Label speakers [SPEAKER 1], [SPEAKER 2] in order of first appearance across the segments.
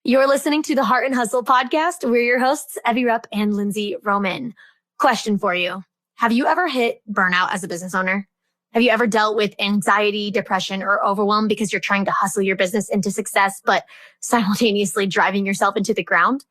[SPEAKER 1] You're listening to the Heart and Hustle podcast. We're your hosts, Evie Rupp and Lindsay Roman. Question for you. Have you ever hit burnout as a business owner? Have you ever dealt with anxiety, depression, or overwhelm because you're trying to hustle your business into success, but simultaneously driving yourself into the ground?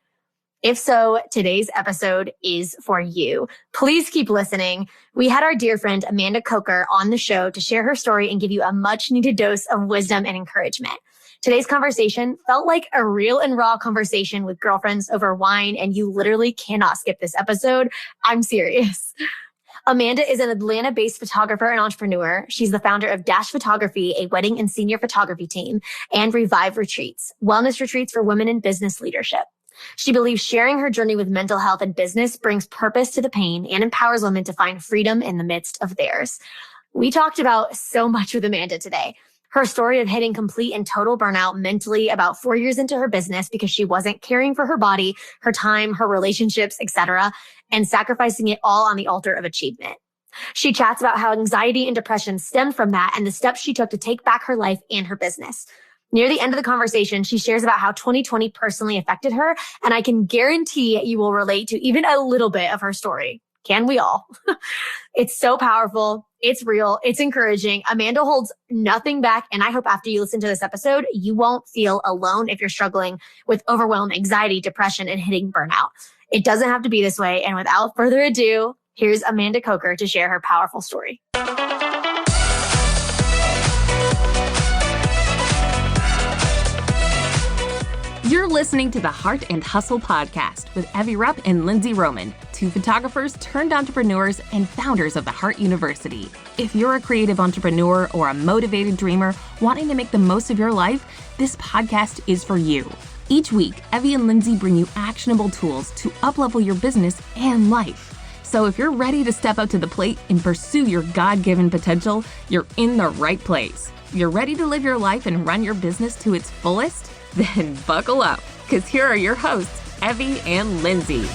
[SPEAKER 1] If so, today's episode is for you. Please keep listening. We had our dear friend Amanda Coker on the show to share her story and give you a much needed dose of wisdom and encouragement. Today's conversation felt like a real and raw conversation with girlfriends over wine, and you literally cannot skip this episode. I'm serious. Amanda is an Atlanta-based photographer and entrepreneur. She's the founder of Dash Photography, a wedding and senior photography team, and Revive Retreats, wellness retreats for women in business leadership. She believes sharing her journey with mental health and business brings purpose to the pain and empowers women to find freedom in the midst of theirs. We talked about so much with Amanda today. Her story of hitting complete and total burnout mentally about 4 years into her business because she wasn't caring for her body, her time, her relationships, etc., and sacrificing it all on the altar of achievement. She chats about how anxiety and depression stemmed from that and the steps she took to take back her life and her business. Near the end of the conversation, she shares about how 2020 personally affected her, and I can guarantee you will relate to even a little bit of her story. Can we all? It's so powerful. It's real. It's encouraging. Amanda holds nothing back. And I hope after you listen to this episode, you won't feel alone if you're struggling with overwhelm, anxiety, depression, and hitting burnout. It doesn't have to be this way. And without further ado, here's Amanda Coker to share her powerful story.
[SPEAKER 2] You're listening to the Heart and Hustle podcast with Evie Rupp and Lindsay Roman, two photographers turned entrepreneurs and founders of the Heart University. If you're a creative entrepreneur or a motivated dreamer wanting to make the most of your life, this podcast is for you. Each week, Evie and Lindsay bring you actionable tools to uplevel your business and life. So if you're ready to step up to the plate and pursue your God-given potential, you're in the right place. You're ready to live your life and run your business to its fullest? Then buckle up, because here are your hosts, Evie and Lindsay.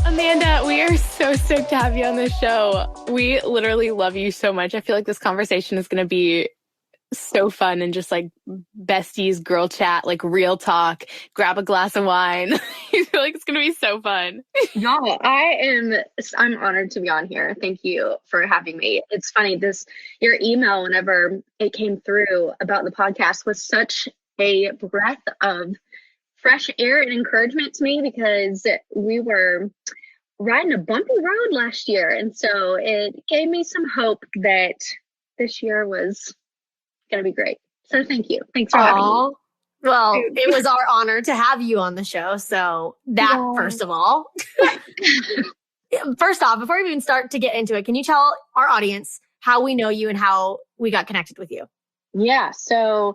[SPEAKER 3] Amanda, we are so stoked to have you on the show. We literally love you so much. I feel like this conversation is going to be so fun and just like besties, girl chat, like real talk, grab a glass of wine. I feel like it's going to be so fun.
[SPEAKER 4] Y'all, I'm honored to be on here. Thank you for having me. It's funny, your email, whenever it came through about the podcast, was such a breath of fresh air and encouragement to me because we were riding a bumpy road last year. And so it gave me some hope that this year was going to be great. So thank you. Thanks for having me.
[SPEAKER 1] Well, it was our honor to have you on the show. So first of all, first off, before we even start to get into it, can you tell our audience how we know you and how we got connected with you?
[SPEAKER 4] Yeah. So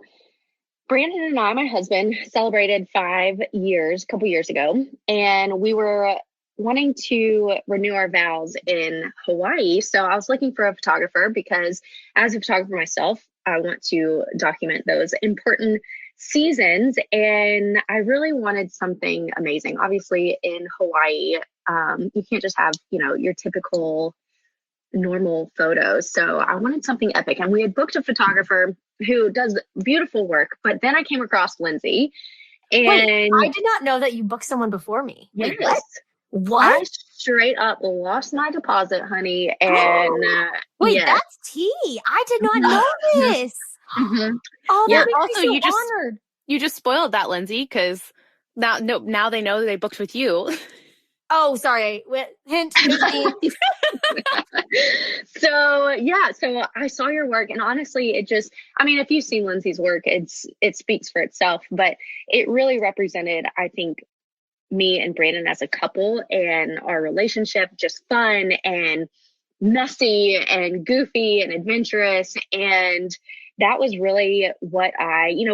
[SPEAKER 4] Brandon and I, my husband, celebrated 5 years, a couple years ago, and we were wanting to renew our vows in Hawaii. So I was looking for a photographer because as a photographer myself, I want to document those important seasons. And I really wanted something amazing. Obviously in Hawaii, you can't just have, your typical normal photos. So I wanted something epic. And we had booked a photographer who does beautiful work. But then I came across Lindsay. And
[SPEAKER 1] wait, I did not know that you booked someone before me.
[SPEAKER 4] Yes.
[SPEAKER 1] What?
[SPEAKER 4] I straight up lost my deposit, honey. And
[SPEAKER 1] wait,
[SPEAKER 4] yes.
[SPEAKER 1] That's tea. I did not know this.
[SPEAKER 4] Mm-hmm.
[SPEAKER 1] Oh,
[SPEAKER 4] Yeah.
[SPEAKER 1] that makes
[SPEAKER 3] Also,
[SPEAKER 1] me so honored.
[SPEAKER 3] You just spoiled that, Lindsay, because now they know they booked with you.
[SPEAKER 1] Oh, sorry. Hint.
[SPEAKER 4] So I saw your work, and honestly, if you've seen Lindsay's work, it speaks for itself, but it really represented, I think, me and Brandon as a couple and our relationship, just fun and messy and goofy and adventurous. And that was really what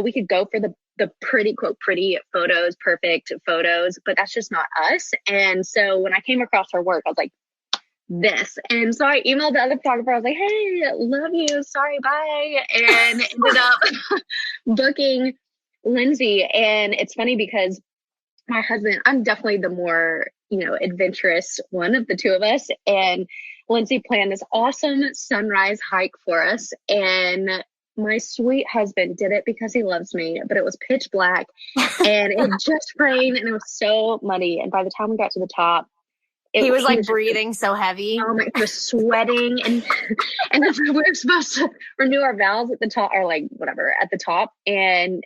[SPEAKER 4] we could go for the pretty, quote, pretty photos, perfect photos, but that's just not us. And so when I came across her work, I was like, this. And so I emailed the other photographer. I was like, hey, love you. Sorry, bye. And ended up booking Lindsay. And it's funny because my husband, I'm definitely the more, adventurous one of the two of us. And Lindsay planned this awesome sunrise hike for us. And my sweet husband did it because he loves me, but it was pitch black and it just rained and it was so muddy. And by the time we got to the top,
[SPEAKER 1] he was like
[SPEAKER 4] just
[SPEAKER 1] breathing so heavy.
[SPEAKER 4] Oh my, he was sweating and then we were supposed to renew our vows at the top, or like whatever at the top. And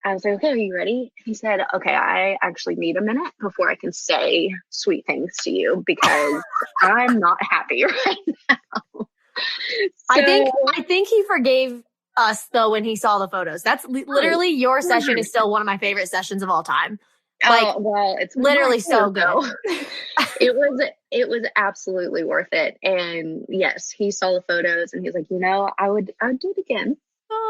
[SPEAKER 4] I was like, okay, are you ready? He said, okay, I actually need a minute before I can say sweet things to you because I'm not happy right now. So,
[SPEAKER 1] I think he forgave us though when he saw the photos. That's literally your session is still one of my favorite sessions of all time. Like,
[SPEAKER 4] well, it's
[SPEAKER 1] literally so good.
[SPEAKER 4] It was absolutely worth it. And yes, he saw the photos and he was like, I would do it again.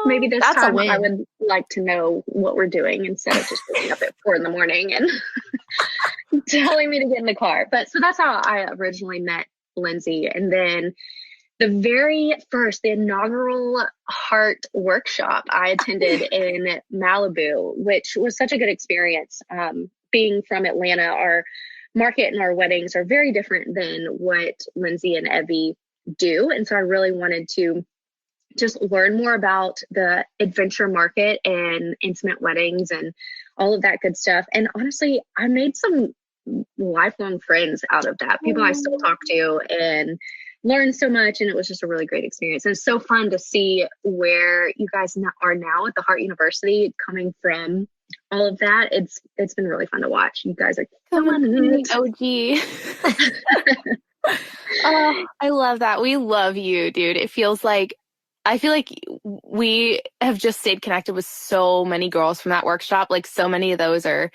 [SPEAKER 4] Maybe this time I would like to know what we're doing instead of just waking up at 4 a.m. and telling me to get in the car. But so that's how I originally met Lindsay. And then the inaugural heart workshop I attended in Malibu, which was such a good experience. Being from Atlanta, our market and our weddings are very different than what Lindsay and Evie do. And so I really wanted to just learn more about the adventure market and intimate weddings and all of that good stuff. And honestly, I made some lifelong friends out of that, people I still talk to and learn so much. And it was just a really great experience. And it's so fun to see where you guys are now at the Heart University, coming from all of that. It's been really fun to watch. You guys are
[SPEAKER 3] OG. I love that. We love you, dude. I feel like we have just stayed connected with so many girls from that workshop. Like so many of those are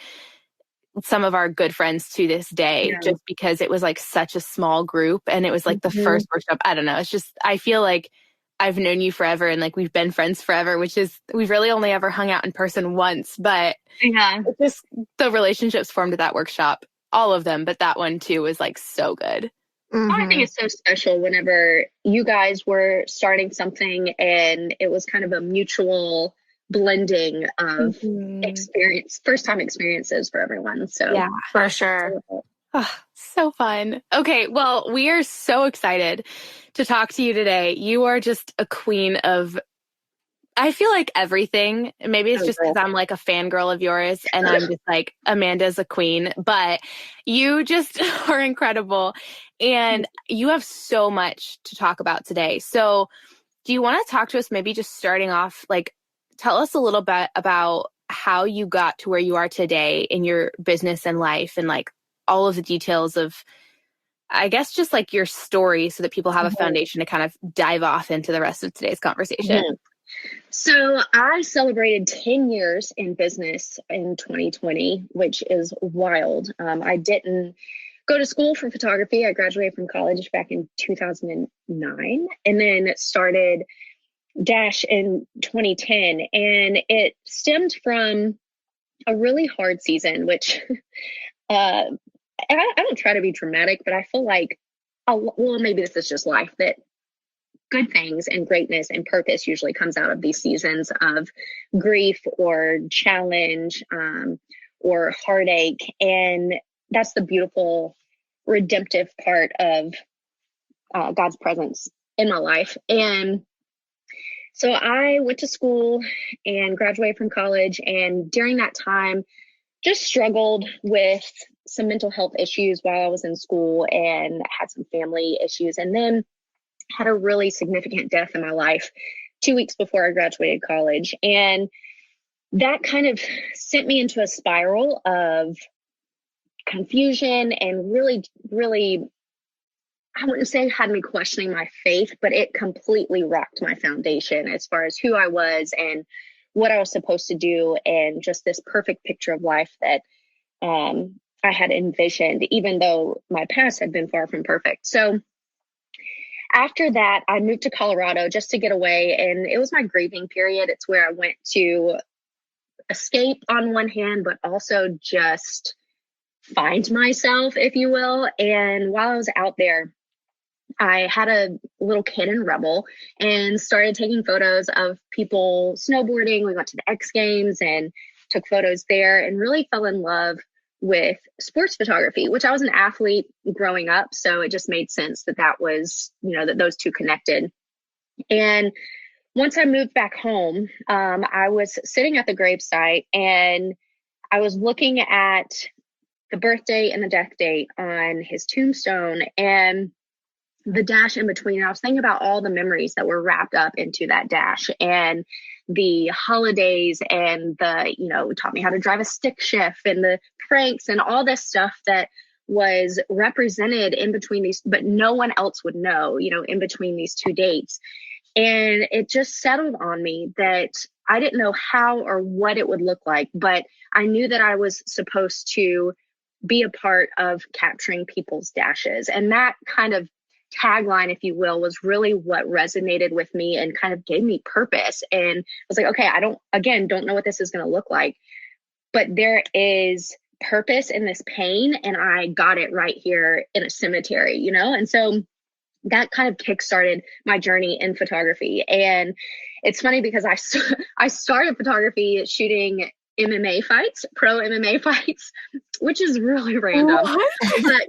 [SPEAKER 3] some of our good friends to this day, just because it was like such a small group and it was like the first workshop. I don't know. It's just, I feel like I've known you forever and like we've been friends forever, which is, we've really only ever hung out in person once, but it's just the relationships formed at that workshop, all of them, but that one too was like so good.
[SPEAKER 4] I think it's so special whenever you guys were starting something and it was kind of a mutual blending of first time experiences for everyone. So
[SPEAKER 1] yeah, for sure.
[SPEAKER 3] So fun. Okay. Well, we are so excited to talk to you today. You are just a queen of, I feel like everything. Maybe it's just because I'm like a fangirl of yours and I'm just like, Amanda's a queen, but you just are incredible. And you have so much to talk about today. So do you want to talk to us, maybe just starting off, like, tell us a little bit about how you got to where you are today in your business and life and like all of the details of, I guess, just like your story so that people have a foundation to kind of dive off into the rest of today's conversation.
[SPEAKER 4] So I celebrated 10 years in business in 2020, which is wild. I didn't go to school for photography. I graduated from college back in 2009 and then started Dash in 2010. And it stemmed from a really hard season, which I don't try to be dramatic, but I feel like, well, maybe this is just life, that good things and greatness and purpose usually comes out of these seasons of grief or challenge or heartache. And that's the beautiful redemptive part of God's presence in my life. And so I went to school and graduated from college. And during that time, just struggled with some mental health issues while I was in school and had some family issues. And then had a really significant death in my life 2 weeks before I graduated college. And that kind of sent me into a spiral of confusion and really, I wouldn't say had me questioning my faith, but it completely rocked my foundation as far as who I was and what I was supposed to do, and just this perfect picture of life that I had envisioned, even though my past had been far from perfect. So after that, I moved to Colorado just to get away, and it was my grieving period. It's where I went to escape on one hand, but also just find myself, if you will. And while I was out there, I had a little Canon Rebel and started taking photos of people snowboarding. We went to the X Games and took photos there and really fell in love with sports photography, which I was an athlete growing up. So it just made sense that was, that those two connected. And once I moved back home, I was sitting at the gravesite and I was looking at the birthday and the death date on his tombstone and the dash in between. And I was thinking about all the memories that were wrapped up into that dash and the holidays and taught me how to drive a stick shift and the pranks and all this stuff that was represented in between these, but no one else would know, in between these two dates. And it just settled on me that I didn't know how or what it would look like, but I knew that I was supposed to be a part of capturing people's dashes. And that kind of tagline, if you will, was really what resonated with me and kind of gave me purpose. And I was like, okay, I don't know what this is going to look like, but there is purpose in this pain. And I got it right here in a cemetery, And so that kind of kickstarted my journey in photography. And it's funny because I started photography shooting MMA fights, pro MMA fights, which is really random. But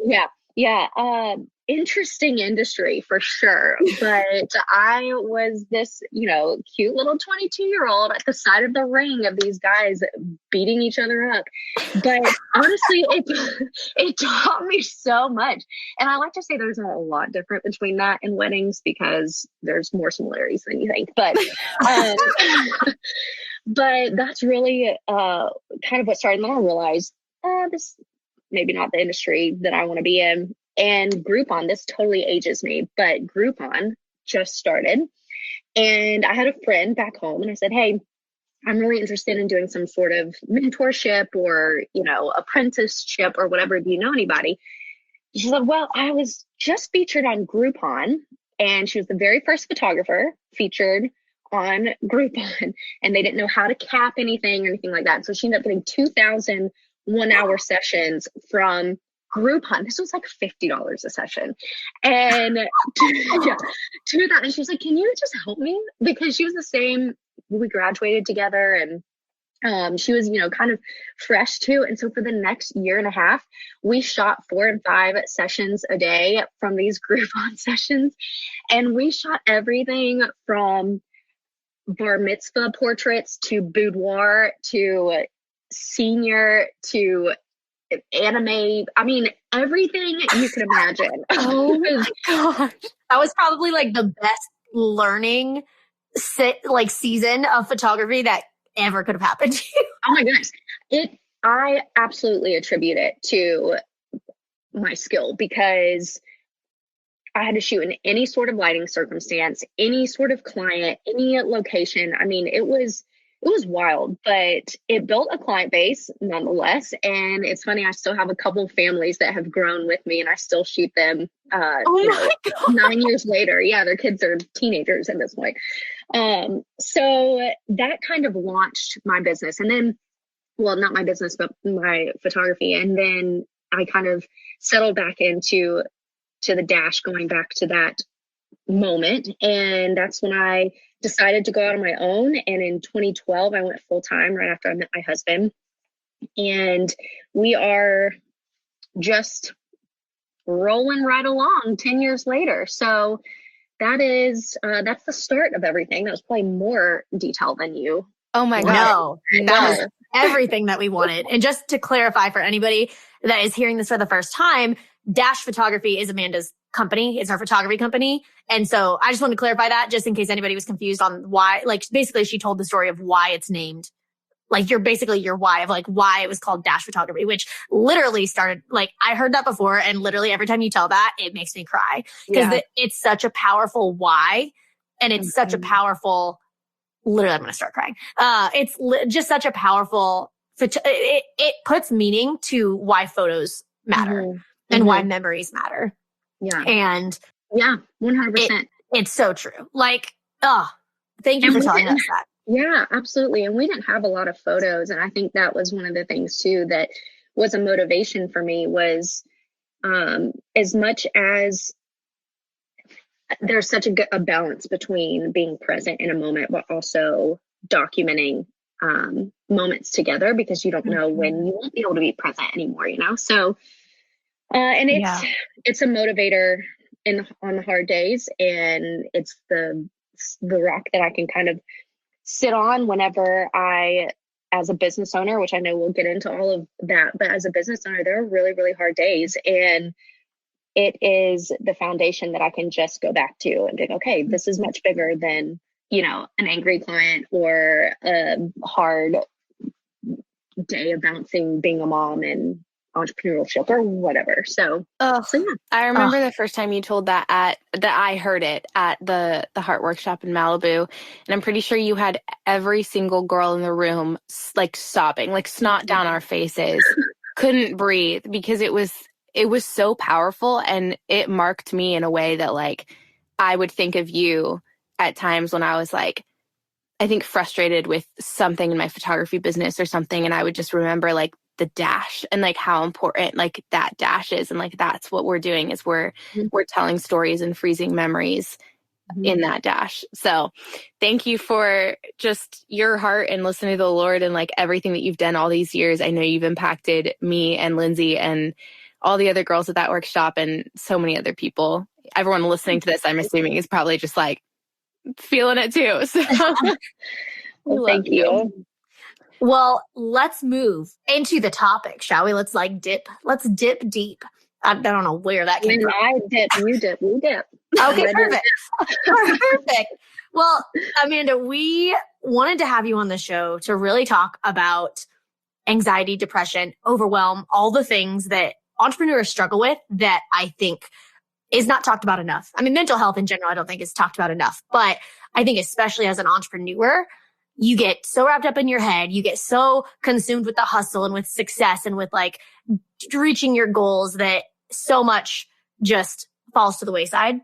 [SPEAKER 4] yeah. Interesting industry for sure. But I was this, cute little 22-year-old at the side of the ring of these guys beating each other up. But honestly, it taught me so much. And I like to say there's a lot different between that and weddings because there's more similarities than you think. But but that's really kind of what started. And then I realized this maybe not the industry that I want to be in. And Groupon, this totally ages me, but Groupon just started. And I had a friend back home and I said, hey, I'm really interested in doing some sort of mentorship or, apprenticeship or whatever. Do you know anybody? She said, well, I was just featured on Groupon, and she was the very first photographer featured on Groupon, and they didn't know how to cap anything or anything like that. So she ended up getting 2,000 1-hour sessions from Groupon. This was like $50 a session. And to that, and she was like, can you just help me? Because she was the same, we graduated together, and she was, kind of fresh too. And so for the next year and a half, we shot 4 and 5 sessions a day from these Groupon sessions. And we shot everything from bar mitzvah portraits to boudoir to senior to anime. I mean, everything you can imagine.
[SPEAKER 1] Oh my gosh. That was probably like the best learning season of photography that ever could have happened to you.
[SPEAKER 4] Oh my goodness. I absolutely attribute it to my skill because I had to shoot in any sort of lighting circumstance, any sort of client, any location. I mean, it was wild, but it built a client base nonetheless. And it's funny, I still have a couple of families that have grown with me and I still shoot them 9 years later. Yeah, their kids are teenagers at this point. So that kind of launched my business. And then, well, not my business, but my photography. And then I kind of settled back into the dash, going back to that moment. And that's when I decided to go out on my own. And in 2012, I went full time right after I met my husband. And we are just rolling right along 10 years later. So that's the start of everything. That was probably more detail than you.
[SPEAKER 3] Oh my God.
[SPEAKER 1] No, that was everything that we wanted. And just to clarify for anybody that is hearing this for the first time, Dash Photography is Amanda's company. It's our photography company. And so I just want to clarify that just in case anybody was confused on why, basically she told the story of why it's named, your why of why it was called Dash Photography, which literally started, I heard that before. And literally every time you tell that, it makes me cry because it's such a powerful why. And it's such a powerful, literally, I'm going to start crying. It's just such a powerful, it puts meaning to why photos matter and why memories matter.
[SPEAKER 4] Yeah.
[SPEAKER 1] And
[SPEAKER 4] 100%.
[SPEAKER 1] It's so true. Thank you for telling us that.
[SPEAKER 4] Yeah, absolutely. And we didn't have a lot of photos. And I think that was one of the things too, that was a motivation for me was, as much as there's such a balance between being present in a moment, but also documenting, moments together because you don't know when you won't be able to be present anymore, So, and it's a motivator on the hard days, and it's the it's the rock that I can kind of sit on whenever as a business owner, which I know we'll get into all of that, but as a business owner, there are really, really hard days. And it is the foundation that I can just go back to and think, okay, this is much bigger than, an angry client or a hard day of bouncing, being a mom and entrepreneurship or whatever. So yeah.
[SPEAKER 3] I remember the first time you told that I heard it at the Heart Workshop in Malibu. And I'm pretty sure you had every single girl in the room like sobbing, like snot down our faces, couldn't breathe, because it was so powerful. And it marked me in a way that like, I would think of you at times when I was like, I think frustrated with something in my photography business or something. And I would just remember like the dash and like how important like that dash is. And like, that's what we're doing is we're telling stories and freezing memories in that dash. So thank you for just your heart and listening to the Lord and like everything that you've done all these years. I know you've impacted me and Lindsay and all the other girls at that workshop and so many other people. Everyone listening to this, I'm assuming, is probably just like feeling it too. So
[SPEAKER 4] well, thank you.
[SPEAKER 1] Well, let's move into the topic, shall we? Let's dip deep. I don't know where that came from.
[SPEAKER 4] I dip, you dip, we dip.
[SPEAKER 1] Okay, perfect. Perfect. Well, Amanda, we wanted to have you on the show to really talk about anxiety, depression, overwhelm, all the things that entrepreneurs struggle with that I think is not talked about enough. I mean, mental health in general, I don't think is talked about enough, but I think especially as an entrepreneur, you get so wrapped up in your head. You get so consumed with the hustle and with success and with like reaching your goals that so much just falls to the wayside.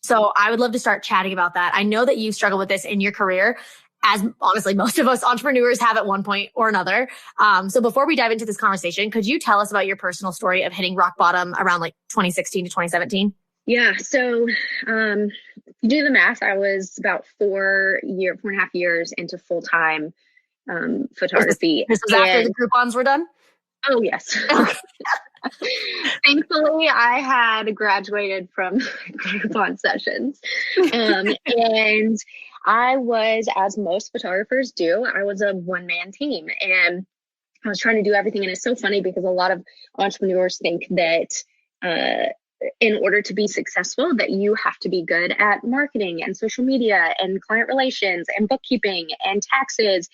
[SPEAKER 1] So I would love to start chatting about that. I know that you struggle with this in your career, as honestly, most of us entrepreneurs have at one point or another. So before we dive into this conversation, could you tell us about your personal story of hitting rock bottom around like 2016 to 2017?
[SPEAKER 4] Yeah. So, you do the math. I was about 4.5 years into full-time, photography.
[SPEAKER 1] This was after the Groupons were done?
[SPEAKER 4] Oh, yes. Thankfully, I had graduated from Groupon sessions. And I was, as most photographers do, I was a one-man team. And I was trying to do everything. And it's so funny because a lot of entrepreneurs think that in order to be successful, that you have to be good at marketing and social media and client relations and bookkeeping and taxes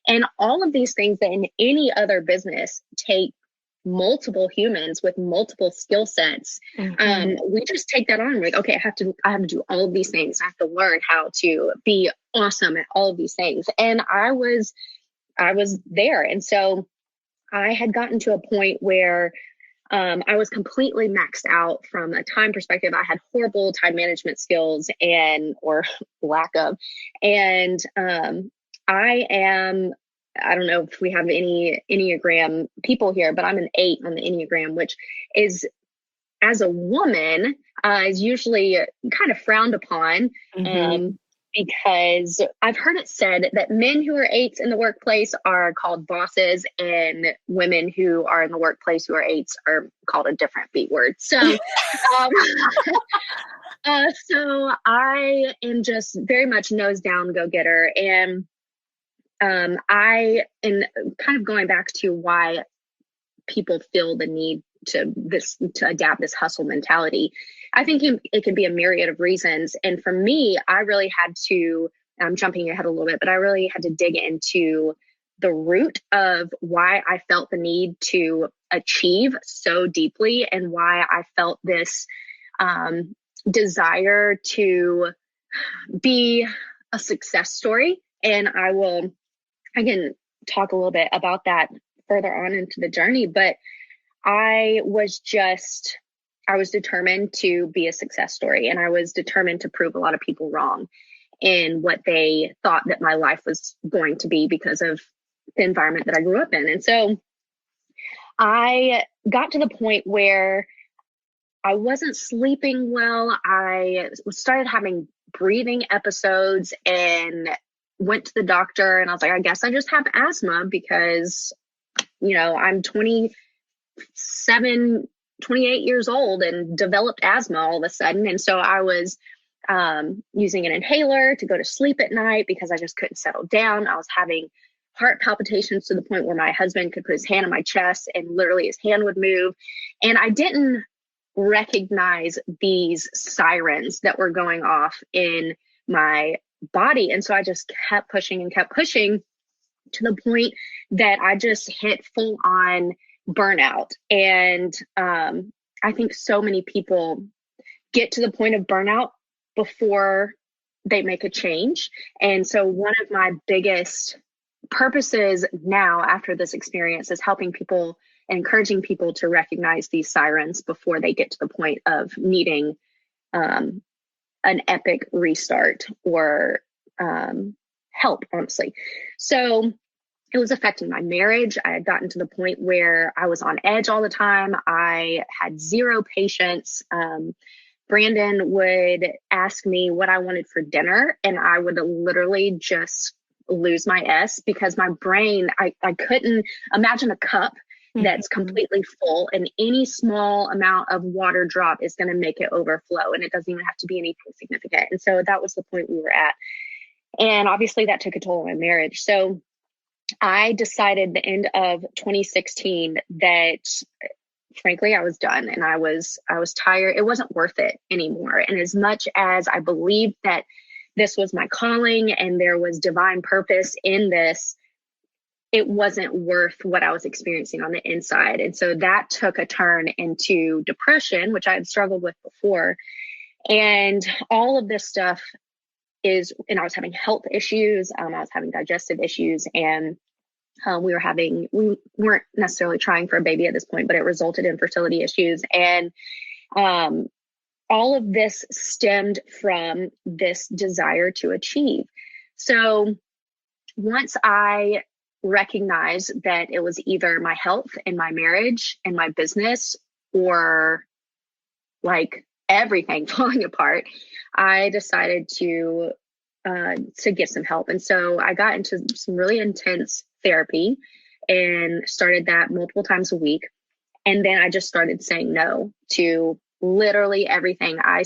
[SPEAKER 4] and all of these things that in any other business take multiple humans with multiple skill sets. We just take that on. We're like, okay, I have to do all of these things. I have to learn how to be awesome at all of these things. And I was there. And so I had gotten to a point where I was completely maxed out from a time perspective. I had horrible time management skills or lack of. And I don't know if we have any Enneagram people here, but I'm an 8 on the Enneagram, which is, as a woman, is usually kind of frowned upon. Because I've heard it said that men who are 8s in the workplace are called bosses and women who are in the workplace who are 8s are called a different B word. So, so I am just very much nose down go-getter. And I am kind of going back to why people feel the need to adapt this hustle mentality. I think it can be a myriad of reasons. And for me, I really had to, I'm jumping ahead a little bit, but I really had to dig into the root of why I felt the need to achieve so deeply and why I felt this desire to be a success story. And I can talk a little bit about that further on into the journey, but I was determined to be a success story, and I was determined to prove a lot of people wrong in what they thought that my life was going to be because of the environment that I grew up in. And so I got to the point where I wasn't sleeping well. I started having breathing episodes and went to the doctor, and I was like, I guess I just have asthma because, I'm 28 years old and developed asthma all of a sudden. And so I was using an inhaler to go to sleep at night because I just couldn't settle down. I was having heart palpitations to the point where my husband could put his hand on my chest and literally his hand would move. And I didn't recognize these sirens that were going off in my body. And so I just kept pushing to the point that I just hit full on burnout. And I think so many people get to the point of burnout before they make a change. And so one of my biggest purposes now after this experience is helping people and encouraging people to recognize these sirens before they get to the point of needing an epic restart or help, honestly. So it was affecting my marriage. I had gotten to the point where I was on edge all the time. I had zero patience. Brandon would ask me what I wanted for dinner, and I would literally just lose my S because my brain, I couldn't imagine a cup that's completely full, and any small amount of water drop is going to make it overflow, and it doesn't even have to be anything significant. And so that was the point we were at. And obviously that took a toll on my marriage. So I decided the end of 2016 that frankly, I was done and I was tired. It wasn't worth it anymore. And as much as I believed that this was my calling and there was divine purpose in this, it wasn't worth what I was experiencing on the inside. And so that took a turn into depression, which I had struggled with before. And all of this stuff and I was having health issues. I was having digestive issues, and we weren't necessarily trying for a baby at this point, but it resulted in fertility issues. And all of this stemmed from this desire to achieve. So once I recognized that it was either my health and my marriage and my business or like everything falling apart, I decided to get some help. And so I got into some really intense therapy and started that multiple times a week. And then I just started saying no to literally everything. I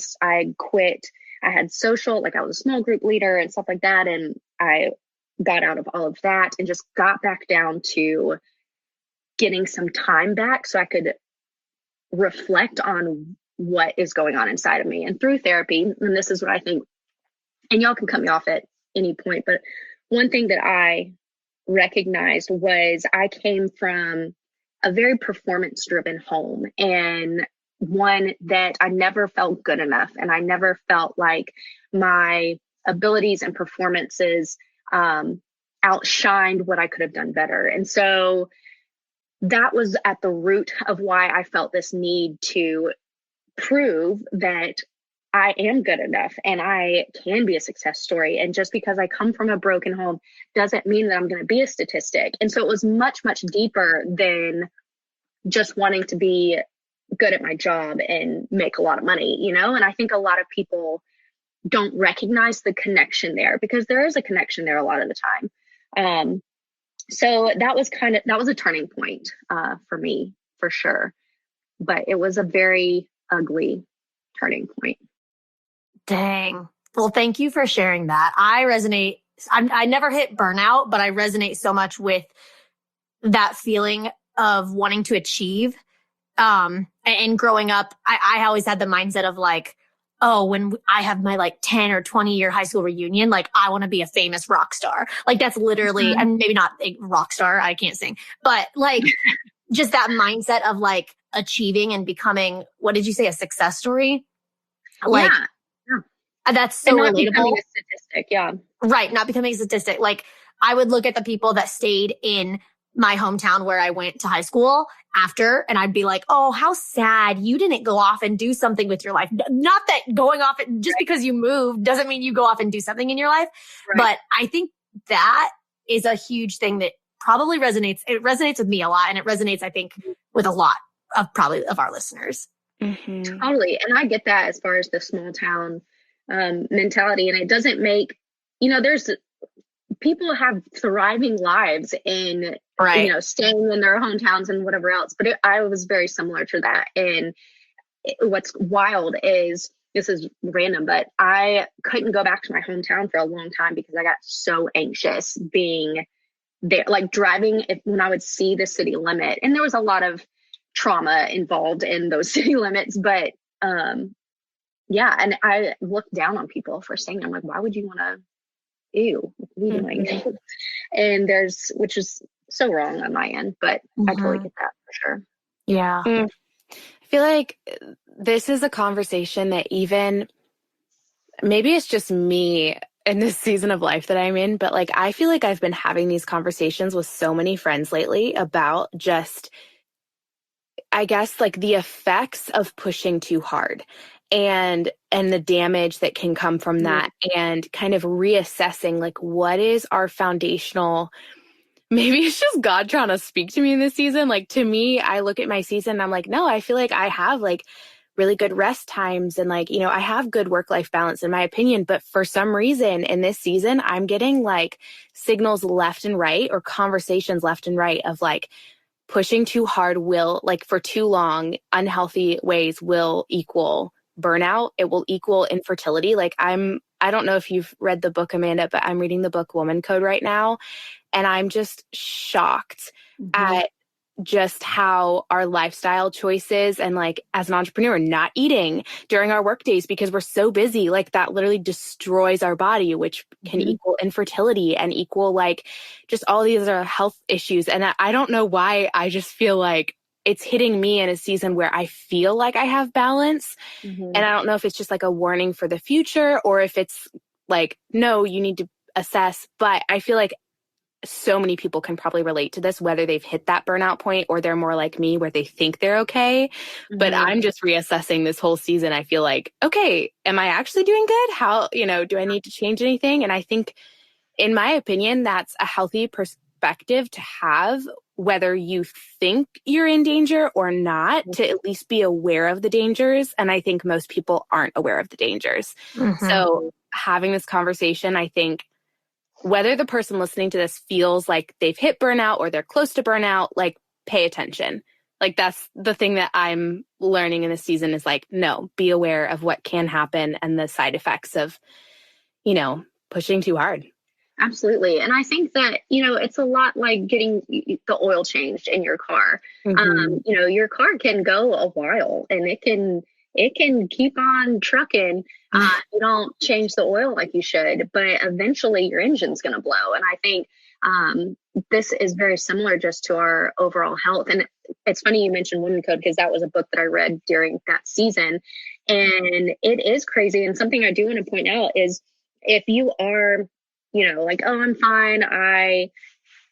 [SPEAKER 4] quit. I had social, like I was a small group leader and stuff like that. And I got out of all of that and just got back down to getting some time back so I could reflect on what is going on inside of me. And through therapy, and this is what I think, and y'all can cut me off at any point, but one thing that I recognized was I came from a very performance-driven home, and one that I never felt good enough. And I never felt like my abilities and performances outshined what I could have done better. And so that was at the root of why I felt this need to prove that I am good enough and I can be a success story. And just because I come from a broken home doesn't mean that I'm going to be a statistic. And so it was much, much deeper than just wanting to be good at my job and make a lot of money, you know? And I think a lot of people don't recognize the connection there, because there is a connection there a lot of the time. So that was a turning point for me, for sure. But it was a very ugly turning point.
[SPEAKER 1] Dang. Well, thank you for sharing that. I resonate. I never hit burnout, but I resonate so much with that feeling of wanting to achieve. And growing up, I always had the mindset of like, oh, when I have my like 10 or 20 year high school reunion, like I want to be a famous rock star. Like that's literally, and maybe not a rock star, I can't sing, but like just that mindset of like achieving and becoming, what did you say, a success story? Like, yeah. That's so
[SPEAKER 4] not
[SPEAKER 1] relatable.
[SPEAKER 4] Becoming a statistic, yeah.
[SPEAKER 1] Right, not becoming a statistic. Like I would look at the people that stayed in my hometown where I went to high school after, and I'd be like, oh, how sad you didn't go off and do something with your life. Not that going off, just because you moved doesn't mean you go off and do something in your life. Right. But I think that is a huge thing that probably resonates. It resonates with me a lot, and it resonates, I think, with a lot of probably of our listeners.
[SPEAKER 4] Mm-hmm. Totally. And I get that as far as the small town mentality. And it doesn't make, there's people have thriving lives in, staying in their hometowns and whatever else. But I was very similar to that. And what's wild is this is random, but I couldn't go back to my hometown for a long time because I got so anxious being there, like driving when I would see the city limit. And there was a lot of trauma involved in those city limits, but yeah. And I looked down on people for saying, I'm like, why would you want to, ew, what are you doing? And which is so wrong on my end, but I totally get that for sure.
[SPEAKER 1] Yeah.
[SPEAKER 3] I feel like this is a conversation that even, maybe it's just me in this season of life that I'm in, but like, I feel like I've been having these conversations with so many friends lately about just, I guess, like the effects of pushing too hard and the damage that can come from that, and kind of reassessing like what is our foundational. Maybe it's just God trying to speak to me in this season. Like, to me, I look at my season and I'm like, no, I feel like I have like really good rest times and like, I have good work-life balance in my opinion. But for some reason in this season, I'm getting like signals left and right, or conversations left and right of like pushing too hard will, like for too long, unhealthy ways will equal burnout. It will equal infertility. Like I don't know if you've read the book, Amanda, but I'm reading the book Woman Code right now. And I'm just shocked at just how our lifestyle choices, and like as an entrepreneur, not eating during our work days because we're so busy, like that literally destroys our body, which can equal infertility and equal like just all these other health issues. And I don't know why, I just feel like it's hitting me in a season where I feel like I have balance. And I don't know if it's just like a warning for the future, or if it's like, no, you need to assess. But I feel like so many people can probably relate to this, whether they've hit that burnout point or they're more like me where they think they're okay. But I'm just reassessing this whole season. I feel like, okay, am I actually doing good? How, do I need to change anything? And I think, in my opinion, that's a healthy perspective to have, whether you think you're in danger or not, to at least be aware of the dangers. And I think most people aren't aware of the dangers. So having this conversation, I think, whether the person listening to this feels like they've hit burnout or they're close to burnout, like pay attention. Like that's the thing that I'm learning in this season is like, no, be aware of what can happen and the side effects of, pushing too hard.
[SPEAKER 4] Absolutely. And I think that, it's a lot like getting the oil changed in your car. Your car can go a while and it can keep on trucking. You don't change the oil like you should, but eventually your engine's going to blow. And I think this is very similar just to our overall health. And it's funny you mentioned Woman Code, because that was a book that I read during that season. And it is crazy. And something I do want to point out is, if you are, like, oh, I'm fine, I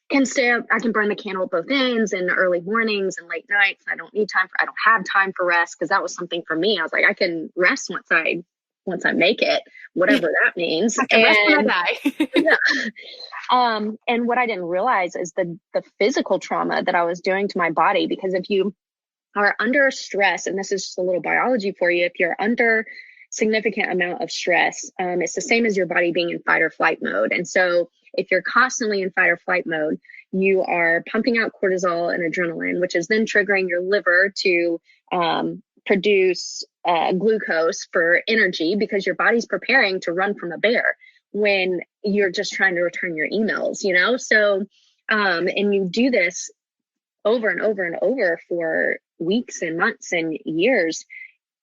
[SPEAKER 4] can stay up, I can burn the candle at both ends in the early mornings and late nights. I don't have time for rest, because that was something for me. I was like, I can rest once I make it, whatever that means.
[SPEAKER 3] I can rest when I
[SPEAKER 4] die. And what I didn't realize is the physical trauma that I was doing to my body, because if you are under stress, and this is just a little biology for you, if you're under significant amount of stress, it's the same as your body being in fight or flight mode. And so if you're constantly in fight or flight mode, you are pumping out cortisol and adrenaline, which is then triggering your liver to produce glucose for energy, because your body's preparing to run from a bear when you're just trying to return your emails, So, and you do this over and over and over for weeks and months and years,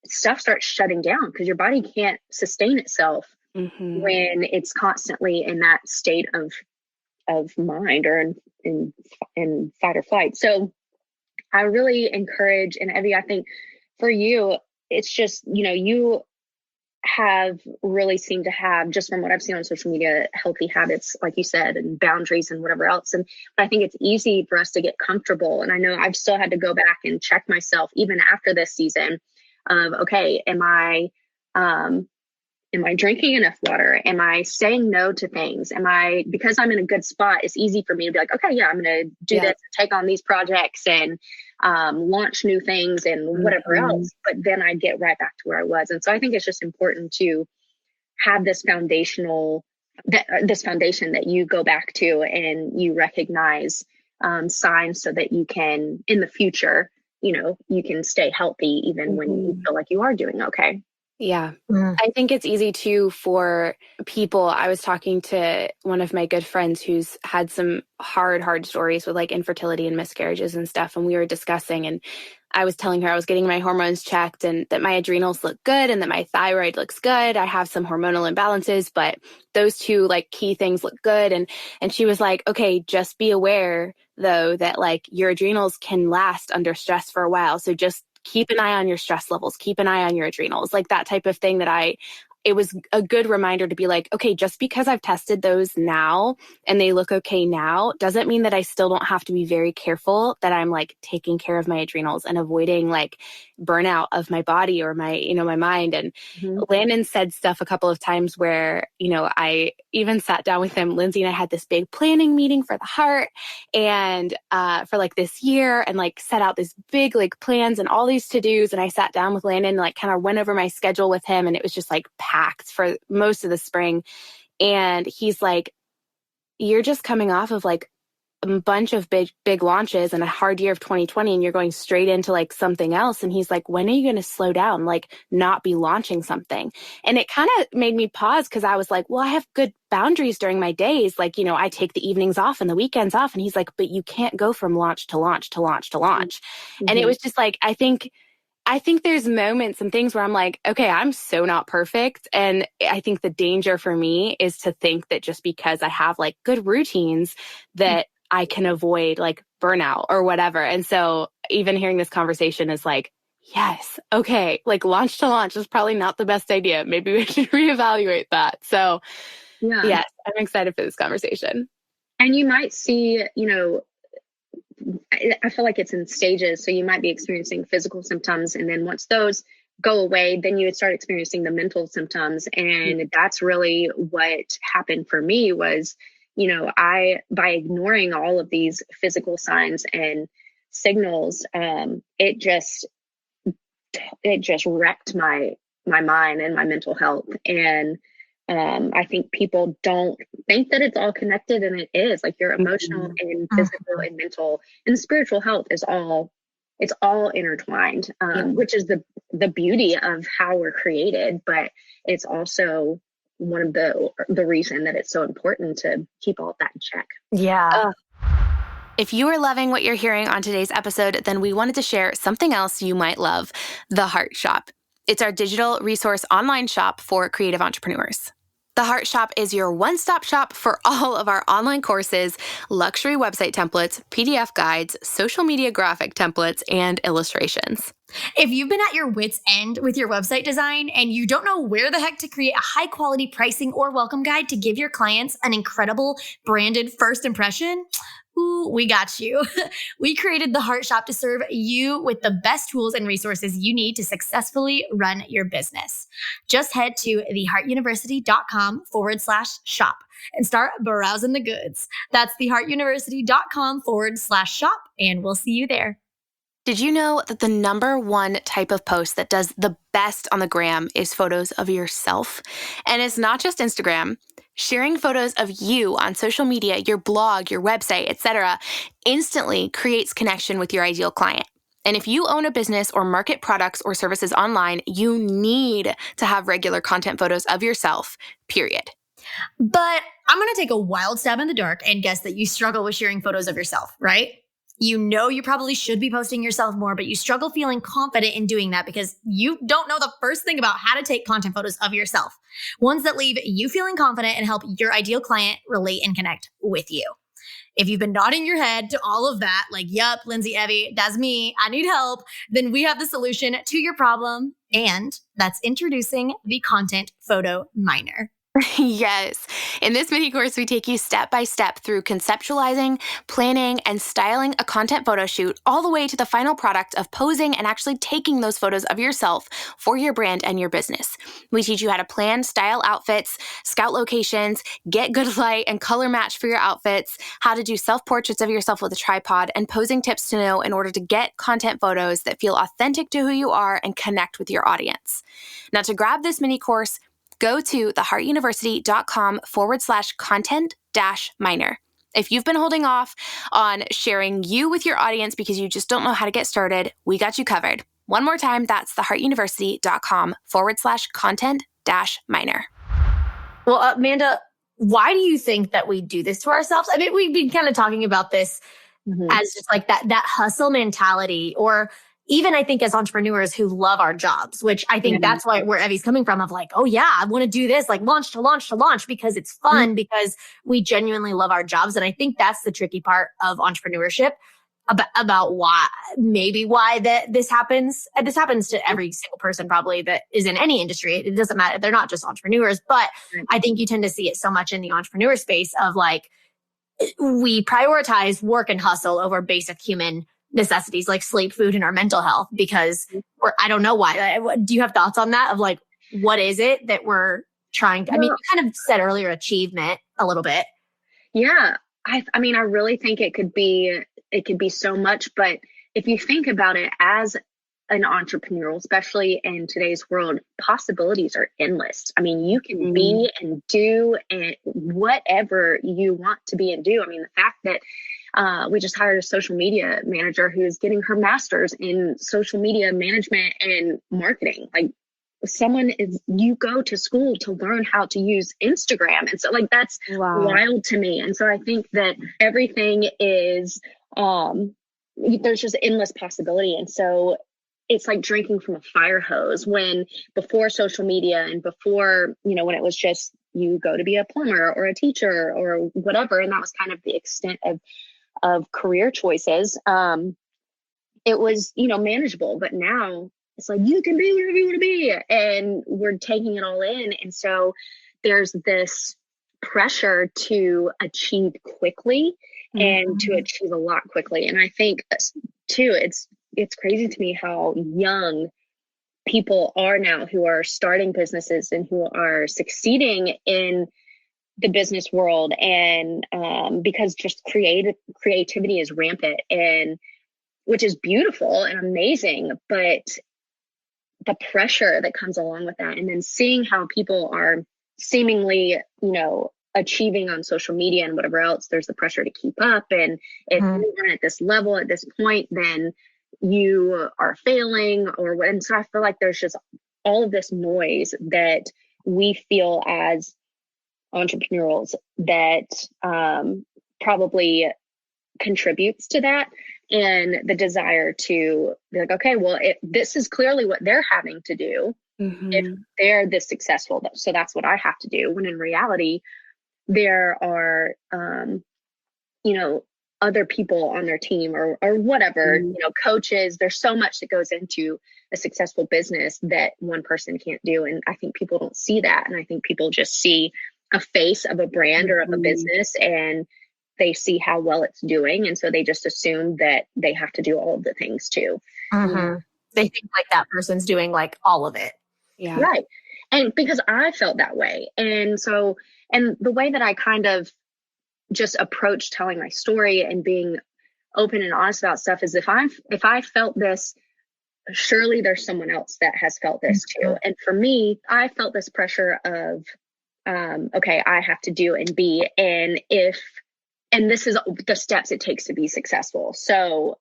[SPEAKER 4] stuff starts shutting down because your body can't sustain itself when it's constantly in that state of mind or in fight or flight. So I really encourage, and Evie, I think for you, it's just, you have really seemed to have, just from what I've seen on social media, healthy habits, like you said, and boundaries and whatever else. And I think it's easy for us to get comfortable. And I know I've still had to go back and check myself even after this season of, okay, am I drinking enough water? Am I saying no to things? Because I'm in a good spot, it's easy for me to be like, okay, yeah, I'm going to do this, take on these projects and launch new things and whatever else. But then I get right back to where I was. And so I think it's just important to have this foundation that you go back to and you recognize signs so that you can, in the future, you can stay healthy even when you feel like you are doing okay.
[SPEAKER 3] Yeah.
[SPEAKER 1] Mm.
[SPEAKER 3] I think it's easy too for people. I was talking to one of my good friends who's had some hard stories with like infertility and miscarriages and stuff. And we were discussing, and I was telling her I was getting my hormones checked and that my adrenals look good and that my thyroid looks good. I have some hormonal imbalances, but those two like key things look good. And she was like, okay, just be aware though that like your adrenals can last under stress for a while. So just keep an eye on your stress levels, keep an eye on your adrenals, like that type of thing it was a good reminder to be like, okay, just because I've tested those now and they look okay now, doesn't mean that I still don't have to be very careful that I'm like taking care of my adrenals and avoiding like burnout of my body or my, my mind. And Landon said stuff a couple of times where, I even sat down with him, Lindsay and I had this big planning meeting for the heart and for like this year and like set out this big like plans and all these to-dos. And I sat down with Landon and like kind of went over my schedule with him, and it was just like packed for most of the spring. And he's like, you're just coming off of like a bunch of big launches and a hard year of 2020, and you're going straight into like something else. And he's like, when are you going to slow down, like not be launching something? And it kind of made me pause, because I was like, well, I have good boundaries during my days. Like, I take the evenings off and the weekends off. And he's like, but you can't go from launch to launch to launch to launch. And it was just like, I think there's moments and things where I'm like, okay, I'm so not perfect. And I think the danger for me is to think that just because I have like good routines that I can avoid like burnout or whatever. And so even hearing this conversation is like, yes, okay, like launch to launch is probably not the best idea. Maybe we should reevaluate that. So yes, I'm excited for this conversation.
[SPEAKER 4] And you might see, I feel like it's in stages. So you might be experiencing physical symptoms, and then once those go away, then you would start experiencing the mental symptoms. And that's really what happened for me was, by ignoring all of these physical signs and signals, it just wrecked my mind and my mental health. And I think people don't think that it's all connected, and it is. Like your emotional and physical and mental and spiritual health it's all intertwined, which is the beauty of how we're created. But it's also one of the reason that it's so important to keep all of that in check.
[SPEAKER 1] Yeah.
[SPEAKER 2] If you are loving what you're hearing on today's episode, then we wanted to share something else you might love, The Heart Shop. It's our digital resource online shop for creative entrepreneurs. The Heart Shop is your one-stop shop for all of our online courses, luxury website templates, PDF guides, social media graphic templates, and illustrations.
[SPEAKER 1] If you've been at your wit's end with your website design and you don't know where the heck to create a high-quality pricing or welcome guide to give your clients an incredible branded first impression, ooh, we got you. We created the Heart Shop to serve you with the best tools and resources you need to successfully run your business. Just head to theheartuniversity.com/shop and start browsing the goods. That's theheartuniversity.com/shop, and we'll see you there.
[SPEAKER 2] Did you know that the number one type of post that does the best on the gram is photos of yourself? And it's not just Instagram. Sharing photos of you on social media, your blog, your website, etc., instantly creates connection with your ideal client. And if you own a business or market products or services online, you need to have regular content photos of yourself, period.
[SPEAKER 1] But I'm going to take a wild stab in the dark and guess that you struggle with sharing photos of yourself, right? You probably should be posting yourself more, but you struggle feeling confident in doing that because you don't know the first thing about how to take content photos of yourself. Ones that leave you feeling confident and help your ideal client relate and connect with you. If you've been nodding your head to all of that, like, yup, Lindsay, Evie, that's me, I need help, then we have the solution to your problem. And that's introducing the Content Photo Miner.
[SPEAKER 2] Yes. In this mini course, we take you step by step through conceptualizing, planning, and styling a content photo shoot all the way to the final product of posing and actually taking those photos of yourself for your brand and your business. We teach you how to plan, style outfits, scout locations, get good light and color match for your outfits, how to do self-portraits of yourself with a tripod, and posing tips to know in order to get content photos that feel authentic to who you are and connect with your audience. Now, to grab this mini course, go to theheartuniversity.com/content-miner. If you've been holding off on sharing you with your audience because you just don't know how to get started, we got you covered.
[SPEAKER 5] One more time, that's theheartuniversity.com/content-minor.
[SPEAKER 1] Well, Amanda, why do you think that we do this to ourselves? I mean, we've been kind of talking about this as just like that hustle mentality, or even I think as entrepreneurs who love our jobs, which I think that's where Evie's coming from, of like, oh yeah, I want to do this, like launch to launch to launch, because it's fun, because we genuinely love our jobs. And I think that's the tricky part of entrepreneurship about why this happens. And this happens to every single person probably that is in any industry. It doesn't matter. They're not just entrepreneurs, but I think you tend to see it so much in the entrepreneur space of like, we prioritize work and hustle over basic human necessities like sleep, food, and our mental health, because I don't know why. Do you have thoughts on that of like, what is it that we're trying to, I mean, you kind of said earlier achievement a little bit.
[SPEAKER 4] Yeah. I mean, I really think it could be so much, but if you think about it as an entrepreneur, especially in today's world, possibilities are endless. I mean, you can be and do and whatever you want to be and do. I mean, the fact that we just hired a social media manager who's getting her master's in social media management and marketing. Like, you go to school to learn how to use Instagram. And so like, that's wild to me. And so I think that everything is, there's just endless possibility. And so it's like drinking from a fire hose, when before social media and before, when it was just you go to be a plumber or a teacher or whatever. And that was kind of the extent of career choices. It was, manageable, but now it's like, you can be whatever you want to be, and we're taking it all in. And so there's this pressure to achieve quickly and to achieve a lot quickly. And I think too, it's crazy to me how young people are now who are starting businesses and who are succeeding in the business world. And because just creativity is rampant, and which is beautiful and amazing, but the pressure that comes along with that, and then seeing how people are seemingly, achieving on social media and whatever else, there's the pressure to keep up. And if you aren't at this level at this point, then you are failing or what. And so I feel like there's just all of this noise that we feel as entrepreneurs that probably contributes to that, and the desire to be like, okay, well, this is clearly what they're having to do if they're this successful, so that's what I have to do. When in reality, there are other people on their team or whatever, coaches. There's so much that goes into a successful business that one person can't do. And I think people don't see that. And I think people just see a face of a brand or of a business, and they see how well it's doing. And so they just assume that they have to do all of the things too.
[SPEAKER 1] They think like that person's doing like all of it.
[SPEAKER 3] Yeah.
[SPEAKER 4] Right. And because I felt that way. And so, and the way that I kind of just approach telling my story and being open and honest about stuff is if I felt this, surely there's someone else that has felt this too. And for me, I felt this pressure of, okay, I have to do and be, and this is the steps it takes to be successful. So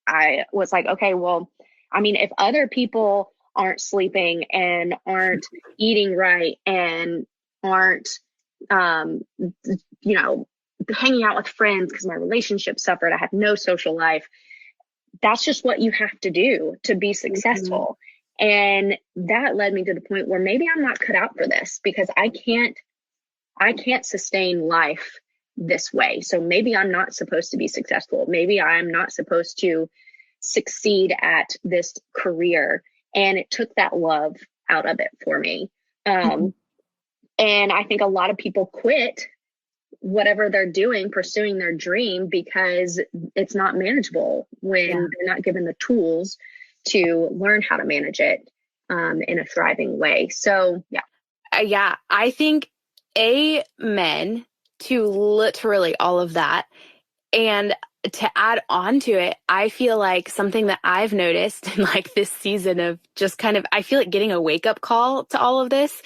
[SPEAKER 4] I was like, okay, well, I mean, if other people aren't sleeping and aren't eating right and aren't, hanging out with friends because my relationship suffered, I had no social life. That's just what you have to do to be successful. And that led me to the point where maybe I'm not cut out for this, because I can't sustain life this way. So maybe I'm not supposed to be successful. Maybe I'm not supposed to succeed at this career. And it took that love out of it for me. And I think a lot of people quit whatever they're doing, pursuing their dream, because it's not manageable when they're not given the tools to learn how to manage it in a thriving way. So,
[SPEAKER 3] yeah, I think amen to literally all of that. And to add on to it, I feel like something that I've noticed in like this season of just kind of, I feel like getting a wake up call to all of this.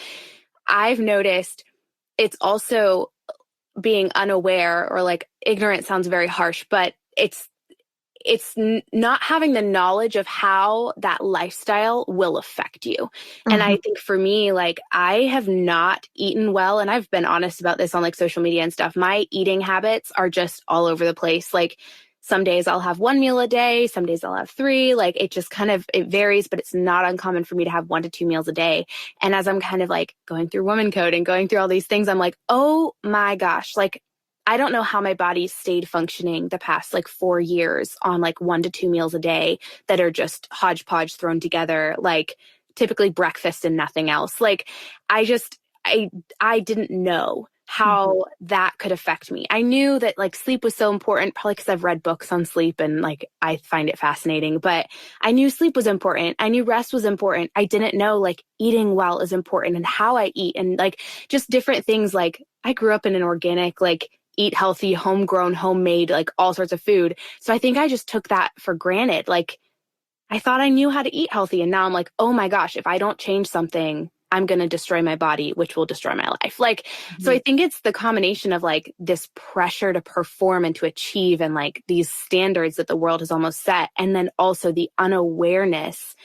[SPEAKER 3] I've noticed it's also being unaware, or like ignorant sounds very harsh, but it's it's not having the knowledge of how that lifestyle will affect you.
[SPEAKER 1] Mm-hmm.
[SPEAKER 3] And I think for me, like, I have not eaten well, and I've been honest about this on like social media and stuff. My eating habits are just all over the place. Like, some days I'll have 1 meal a day. Some days I'll have 3. Like, it just kind of, it varies, but it's not uncommon for me to have 1 to 2 meals a day. And as I'm kind of like going through woman code and going through all these things, I'm like, oh my gosh, like, I don't know how my body stayed functioning the past like 4 years on like 1 to 2 meals a day that are just hodgepodge thrown together, like typically breakfast and nothing else. Like, I didn't know how that could affect me. I knew that like sleep was so important, probably because I've read books on sleep and like I find it fascinating, but I knew sleep was important. I knew rest was important. I didn't know like eating well is important and how I eat and like just different things. Like, I grew up in an organic, like, eat healthy, homegrown, homemade, like all sorts of food. So I think I just took that for granted. Like, I thought I knew how to eat healthy. And now I'm like, oh my gosh, if I don't change something, I'm going to destroy my body, which will destroy my life. Like, so I think it's the combination of like this pressure to perform and to achieve and like these standards that the world has almost set. And then also the unawareness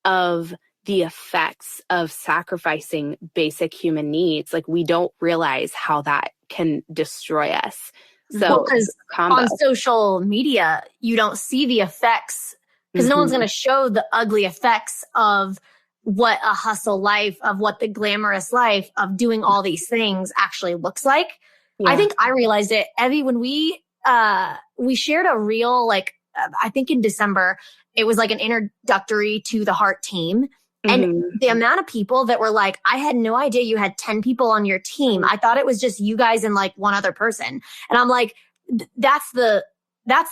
[SPEAKER 3] of the effects of sacrificing basic human needs. Like, we don't realize how that can destroy us. So
[SPEAKER 1] because on social media, you don't see the effects because no one's going to show the ugly effects of what a hustle life, of what the glamorous life of doing all these things actually looks like. Yeah. I think I realized it, Evie, when we shared a reel, like, I think in December, it was like an introductory to the Heart team. And the amount of people that were like, I had no idea you had 10 people on your team. I thought it was just you guys and like one other person. And I'm like, that's the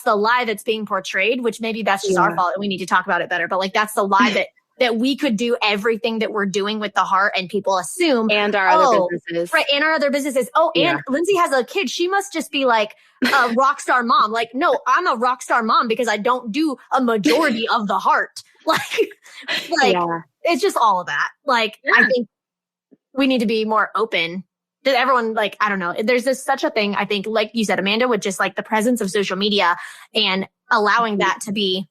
[SPEAKER 1] lie that's being portrayed, which maybe that's just our fault and we need to talk about it better. But like, that's the lie that we could do everything that we're doing with the Heart and people assume.
[SPEAKER 3] And our other businesses.
[SPEAKER 1] Right. And our other businesses. Oh, and Lindsay has a kid. She must just be like a rock star mom. Like, no, I'm a rock star mom because I don't do a majority of the Heart. It's just all of that. Like, I think we need to be more open to everyone. Like, I don't know. There's such a thing, I think, like you said, Amanda, with just like the presence of social media and allowing that to be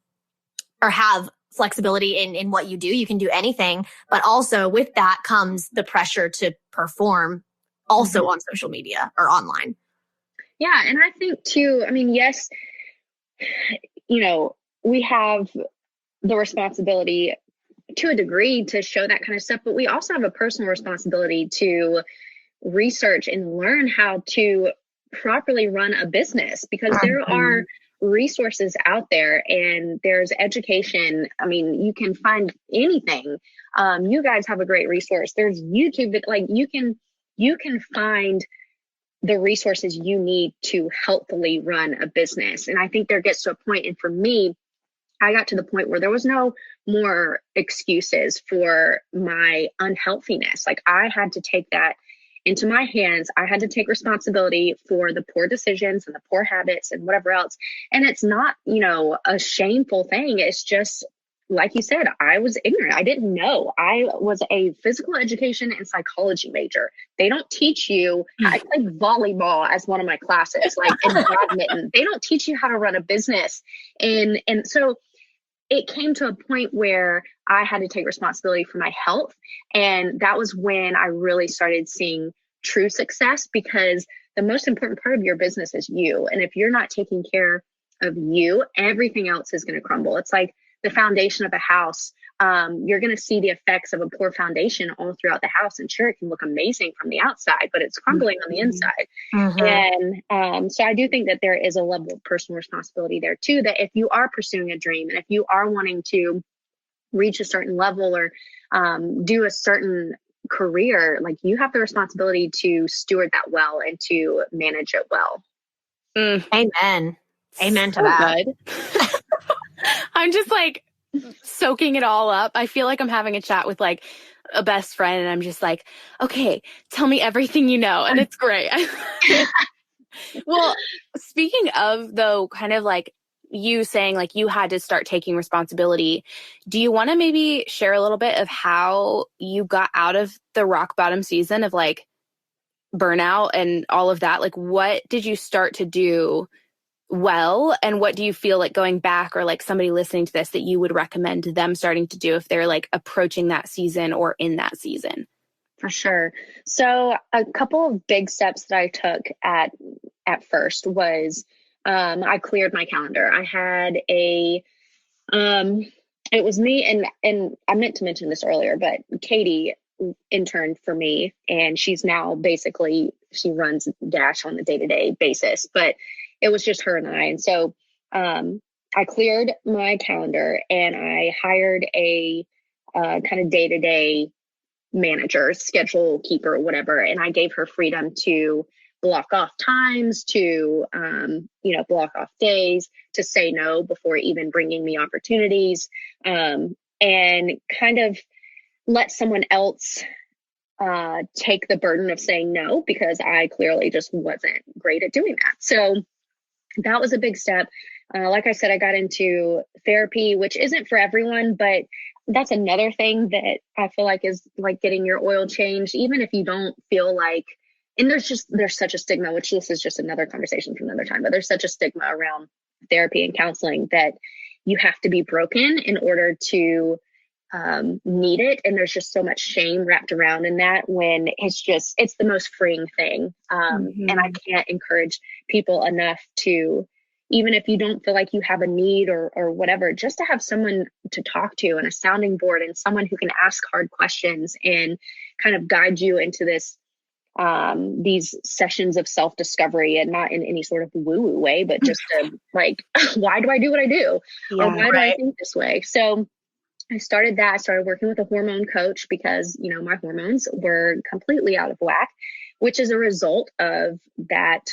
[SPEAKER 1] or have flexibility in what you do. You can do anything, but also with that comes the pressure to perform also on social media or online.
[SPEAKER 4] Yeah. And I think too, I mean, yes, you know, we have the responsibility to a degree to show that kind of stuff, but we also have a personal responsibility to research and learn how to properly run a business because there are resources out there and there's education. I mean, you can find anything. You guys have a great resource. There's YouTube, like you can find the resources you need to helpfully run a business. And I think there gets to a point, and for me, I got to the point where there was no more excuses for my unhealthiness. Like, I had to take that into my hands. I had to take responsibility for the poor decisions and the poor habits and whatever else. And it's not, you know, a shameful thing. It's just, like you said, I was ignorant. I didn't know. I was a physical education and psychology major. They don't teach you. I played volleyball as one of my classes, like in badminton. They don't teach you how to run a business. And so it came to a point where I had to take responsibility for my health. And that was when I really started seeing true success, because the most important part of your business is you. And if you're not taking care of you, everything else is going to crumble. It's like the foundation of a house. You're going to see the effects of a poor foundation all throughout the house. And sure, it can look amazing from the outside, but it's crumbling on the inside. And so I do think that there is a level of personal responsibility there too, that if you are pursuing a dream and if you are wanting to reach a certain level or do a certain career, like, you have the responsibility to steward that well and to manage it well.
[SPEAKER 1] Amen. Amen to that.
[SPEAKER 3] I'm just like soaking it all up. I feel like I'm having a chat with like a best friend and I'm just like, okay, tell me everything you know. And it's great. Well, speaking of though, kind of like you saying like you had to start taking responsibility, do you want to maybe share a little bit of how you got out of the rock bottom season of like burnout and all of that? Like, what did you start to do well? And what do you feel like going back, or like somebody listening to this, that you would recommend them starting to do if they're like approaching that season or in that season?
[SPEAKER 4] For sure. So a couple of big steps that I took at first was I cleared my calendar. I had it was me and I meant to mention this earlier, but Katie interned for me, and she's now basically, she runs Dash on the day-to-day basis, but it was just her and I. And so I cleared my calendar and I hired a kind of day-to-day manager, schedule keeper, whatever. And I gave her freedom to block off times, to, block off days, to say no before even bringing me opportunities, and kind of let someone else take the burden of saying no, because I clearly just wasn't great at doing that. So that was a big step. Like I said, I got into therapy, which isn't for everyone, but that's another thing that I feel like is like getting your oil changed, even if you don't feel like, and there's such a stigma, which this is just another conversation for another time, but there's such a stigma around therapy and counseling that you have to be broken in order to need it. And there's just so much shame wrapped around in that, when it's the most freeing thing. And I can't encourage people enough to, even if you don't feel like you have a need or whatever, just to have someone to talk to and a sounding board and someone who can ask hard questions and kind of guide you into this, these sessions of self-discovery, and not in any sort of woo-woo way, but just like, why do I do what I do? Or why do I think this way? So I started that. I started working with a hormone coach because, my hormones were completely out of whack, which is a result of that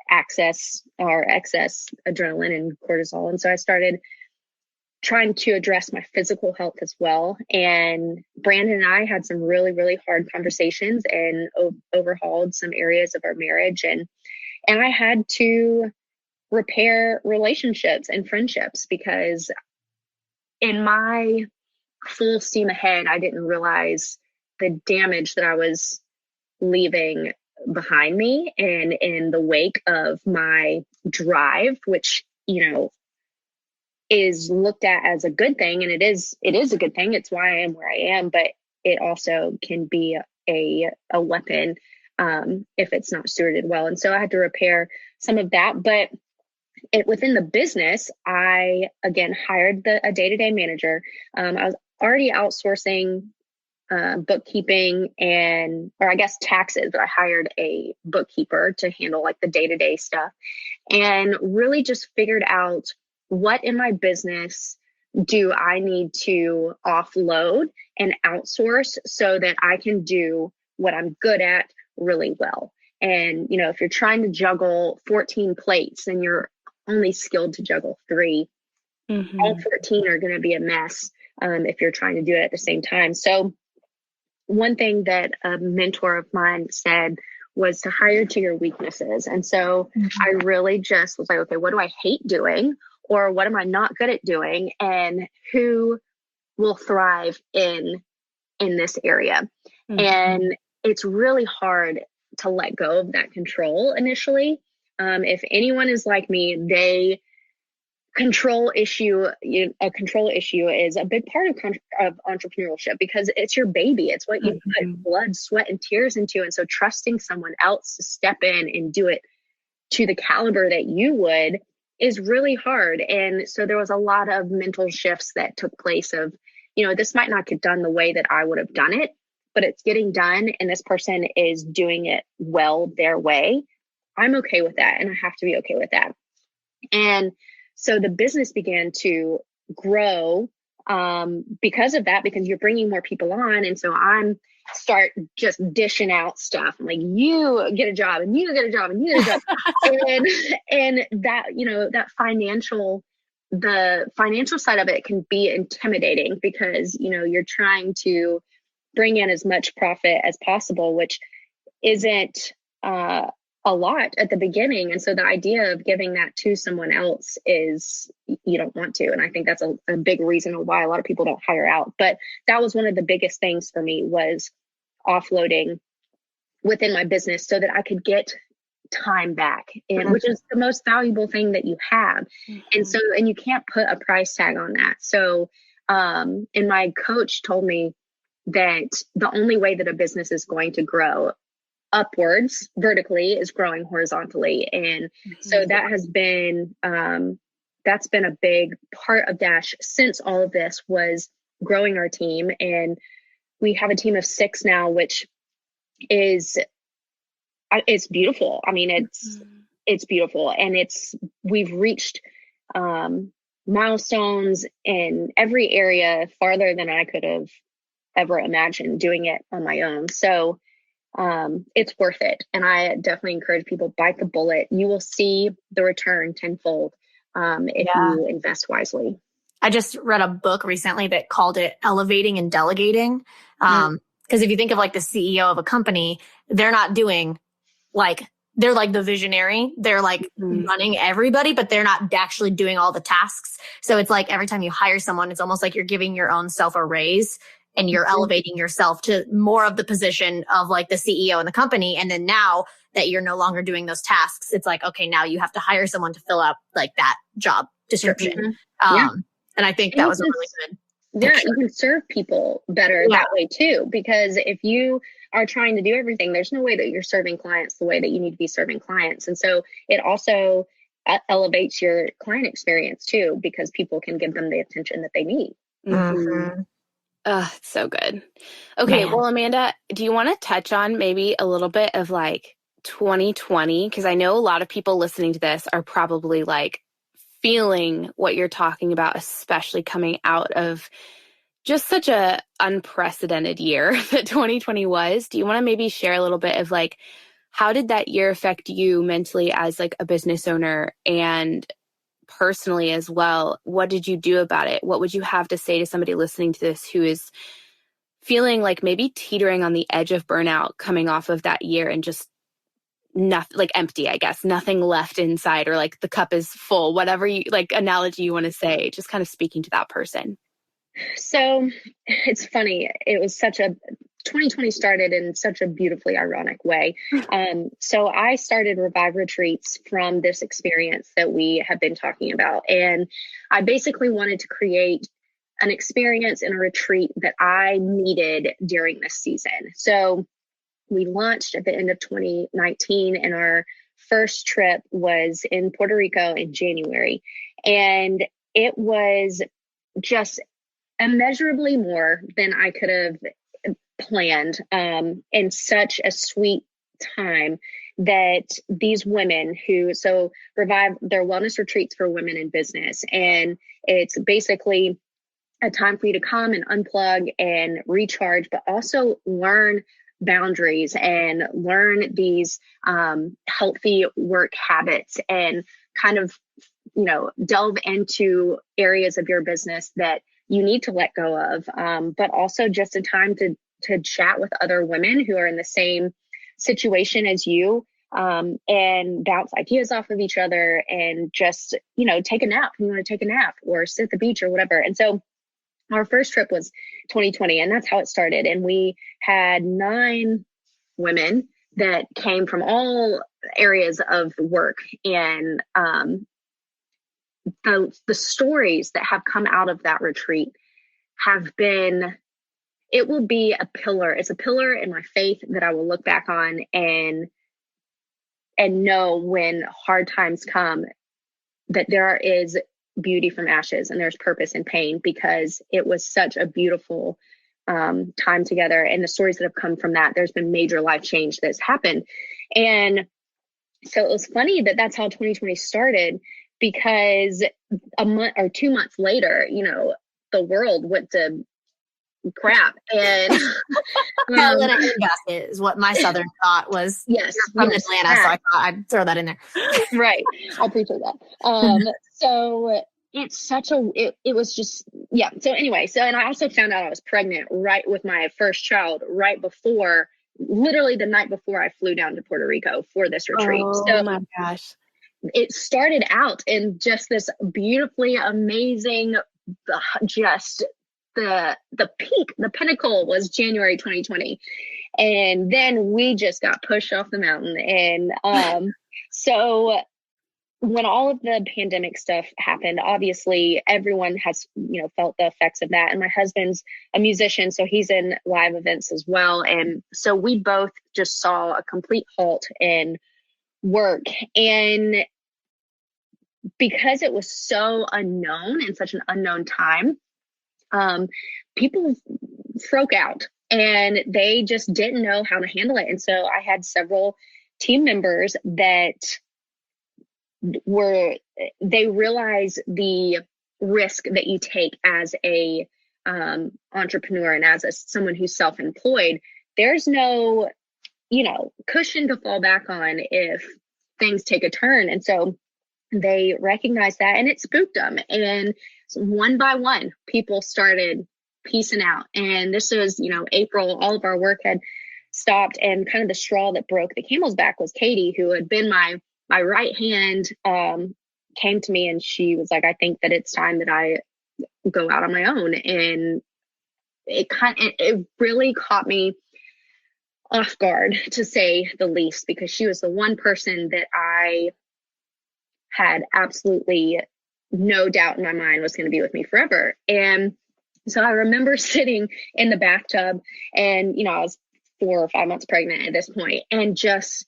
[SPEAKER 4] excess adrenaline and cortisol. And so I started trying to address my physical health as well. And Brandon and I had some really, really hard conversations and overhauled some areas of our marriage. And I had to repair relationships and friendships, because in my full steam ahead, I didn't realize the damage that I was leaving behind me, and in the wake of my drive, which, is looked at as a good thing. And it is a good thing. It's why I am where I am, but it also can be a weapon if it's not stewarded well. And so I had to repair some of that. But within the business, I, again, hired a day-to-day manager. I was already outsourcing bookkeeping or I guess taxes, but I hired a bookkeeper to handle like the day-to-day stuff, and really just figured out, what in my business do I need to offload and outsource so that I can do what I'm good at really well. And, if you're trying to juggle 14 plates and you're only skilled to juggle 3, all 14 are going to be a mess if you're trying to do it at the same time. So one thing that a mentor of mine said was to hire to your weaknesses. And so I really just was like, okay, what do I hate doing? Or what am I not good at doing? And who will thrive in this area? And it's really hard to let go of that control initially. If anyone is like me, a control issue is a big part of entrepreneurship, because it's your baby. It's what you put blood, sweat, and tears into. And so trusting someone else to step in and do it to the caliber that you would is really hard. And so there was a lot of mental shifts that took place of, this might not get done the way that I would have done it, but it's getting done, and this person is doing it well their way. I'm okay with that, and I have to be okay with that. And so the business began to grow because of that, because you're bringing more people on. And so I'm start just dishing out stuff. I'm like, you get a job, and you get a job, and you get a job. and that, the financial side of it can be intimidating, because, you're trying to bring in as much profit as possible, which isn't a lot at the beginning. And so the idea of giving that to someone else is, you don't want to. And I think that's a big reason why a lot of people don't hire out. But that was one of the biggest things for me, was offloading within my business so that I could get time back, and which is the most valuable thing that you have. And you can't put a price tag on that. So, and my coach told me that the only way that a business is going to grow upwards vertically is growing horizontally. And so that has been, that's been a big part of Dash since all of this was growing our team. And we have a team of 6 now, which is, it's beautiful. I mean, it's beautiful. And we've reached, milestones in every area farther than I could have ever imagined doing it on my own. So, it's worth it. And I definitely encourage people, bite the bullet. You will see the return tenfold, if you invest wisely.
[SPEAKER 1] I just read a book recently that called it Elevating and Delegating. Because if you think of like the CEO of a company, they're not doing they're like the visionary. They're like running everybody, but they're not actually doing all the tasks. So it's like every time you hire someone, it's almost like you're giving your own self a raise and you're elevating yourself to more of the position of like the CEO in the company. And then now that you're no longer doing those tasks, it's like, okay, now you have to hire someone to fill out like that job description. And I think that was a really good picture.
[SPEAKER 4] You can serve people better that way too, because if you are trying to do everything, there's no way that you're serving clients the way that you need to be serving clients. And so it also elevates your client experience too, because people can give them the attention that they need.
[SPEAKER 3] It's so good. Okay. Well, Amanda, do you want to touch on maybe a little bit of like 2020? Because I know a lot of people listening to this are probably like feeling what you're talking about, especially coming out of just such a unprecedented year that 2020 was. Do you want to maybe share a little bit of like, how did that year affect you mentally as like a business owner and personally as well? What did you do about it? What would you have to say to somebody listening to this who is feeling like maybe teetering on the edge of burnout coming off of that year and just nothing, like empty, I guess, nothing left inside, or like the cup is full, whatever you like analogy you want to say, just kind of speaking to that person?
[SPEAKER 4] So it's funny. It was 2020 started in such a beautifully ironic way. So I started Revive Retreats from this experience that we have been talking about. And I basically wanted to create an experience and a retreat that I needed during this season. So we launched at the end of 2019, and our first trip was in Puerto Rico in January. And it was just immeasurably more than I could have planned, and such a sweet time that these women so Revive, their wellness retreats for women in business. And it's basically a time for you to come and unplug and recharge, but also learn boundaries and learn these healthy work habits and kind of, delve into areas of your business that you need to let go of, but also just a time to chat with other women who are in the same situation as you, and bounce ideas off of each other and just, take a nap. You want to take a nap or sit at the beach or whatever. And so our first trip was 2020, and that's how it started. And we had 9 women that came from all areas of work. And the stories that have come out of that retreat have been, it will be a pillar. It's a pillar in my faith that I will look back on and know when hard times come that there is beauty from ashes and there's purpose in pain, because it was such a beautiful time together. And the stories that have come from that, there's been major life change that's happened. And so it was funny that that's how 2020 started, because a month or 2 months later, the world went to crap. And
[SPEAKER 1] Hell in a handbasket is what my Southern thought was.
[SPEAKER 4] Yes,
[SPEAKER 1] from Atlanta, so I thought I'd throw that in there.
[SPEAKER 4] Right. I appreciate that. So it's it was just, yeah. So anyway, and I also found out I was pregnant right with my first child, right before, literally the night before I flew down to Puerto Rico for this retreat.
[SPEAKER 3] Oh my gosh.
[SPEAKER 4] It started out in just this beautifully amazing, just the peak, the pinnacle was January 2020. And then we just got pushed off the mountain. And so when all of the pandemic stuff happened, obviously everyone has, felt the effects of that. And my husband's a musician, so he's in live events as well. And so we both just saw a complete halt in work. And because it was so unknown and such an unknown time, people broke out and they just didn't know how to handle it. And so I had several team members that they realize the risk that you take as a entrepreneur and as someone who's self-employed. There's no, cushion to fall back on if things take a turn. And so they recognized that, and it spooked them. And one by one, people started piecing out. And this was, April, all of our work had stopped. And kind of the straw that broke the camel's back was Katie, who had been my right hand, came to me and she was like, I think that it's time that I go out on my own. And it really caught me off guard, to say the least, because she was the one person that I had absolutely no doubt in my mind was going to be with me forever. And so I remember sitting in the bathtub and, I was 4 or 5 months pregnant at this point, and just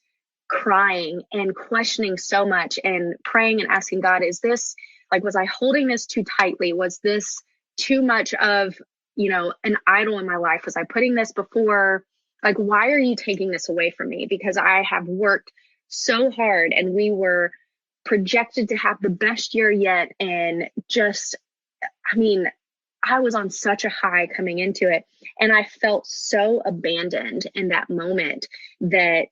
[SPEAKER 4] crying and questioning so much and praying and asking God, is this was I holding this too tightly? Was this too much of, an idol in my life? Was I putting this before, why are you taking this away from me? Because I have worked so hard and we were projected to have the best year yet. And just, I was on such a high coming into it. And I felt so abandoned in that moment that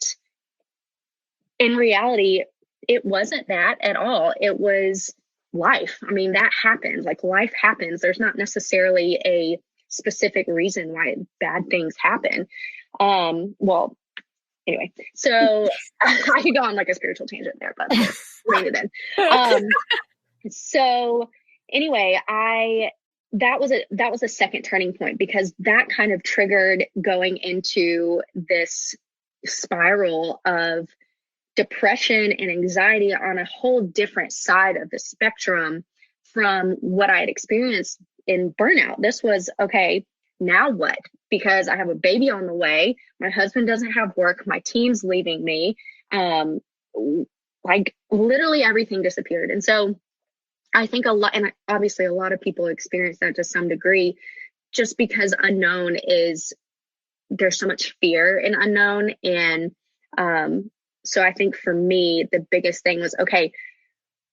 [SPEAKER 4] in reality, it wasn't that at all. It was life. That happens. Life happens. There's not necessarily a specific reason why bad things happen. Well, anyway, so I could go on a spiritual tangent there, but rein it in. So anyway, that was a second turning point, because that kind of triggered going into this spiral of depression and anxiety on a whole different side of the spectrum from what I had experienced in burnout. This was, okay, now what? Because I have a baby on the way. My husband doesn't have work. My team's leaving me. Literally everything disappeared. And so I think and obviously a lot of people experience that to some degree, just because unknown there's so much fear in unknown. And, so I think for me, the biggest thing was, okay,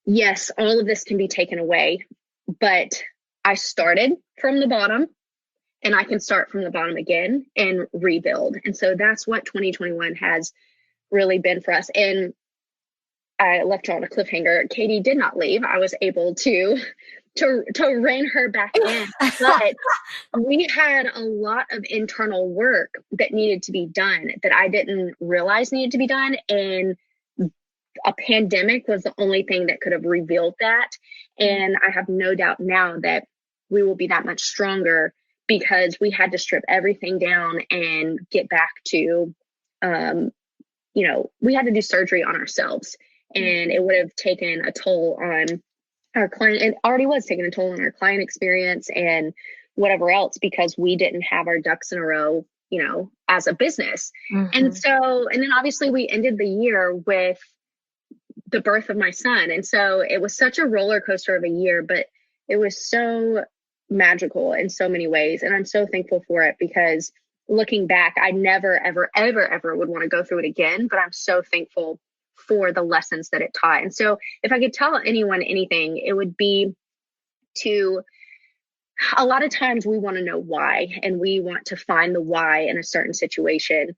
[SPEAKER 4] yes, all of this can be taken away, but I started from the bottom and I can start from the bottom again and rebuild. And so that's what 2021 has really been for us. And I left her on a cliffhanger. Katie did not leave. I was able to rein her back in, but we had a lot of internal work that needed to be done that I didn't realize needed to be done. And a pandemic was the only thing that could have revealed that. And I have no doubt now that we will be that much stronger, because we had to strip everything down and get back to, we had to do surgery on ourselves, and it would have taken a toll on our client. It already was taking a toll on our client experience and whatever else, because we didn't have our ducks in a row, as a business. Mm-hmm. And then obviously we ended the year with the birth of my son. And so it was such a roller coaster of a year, but it was so magical in so many ways. And I'm so thankful for it, because looking back, I never, ever, ever, ever would want to go through it again, but I'm so thankful for the lessons that it taught. And so if I could tell anyone anything, it would be a lot of times we want to know why, and we want to find the why in a certain situation.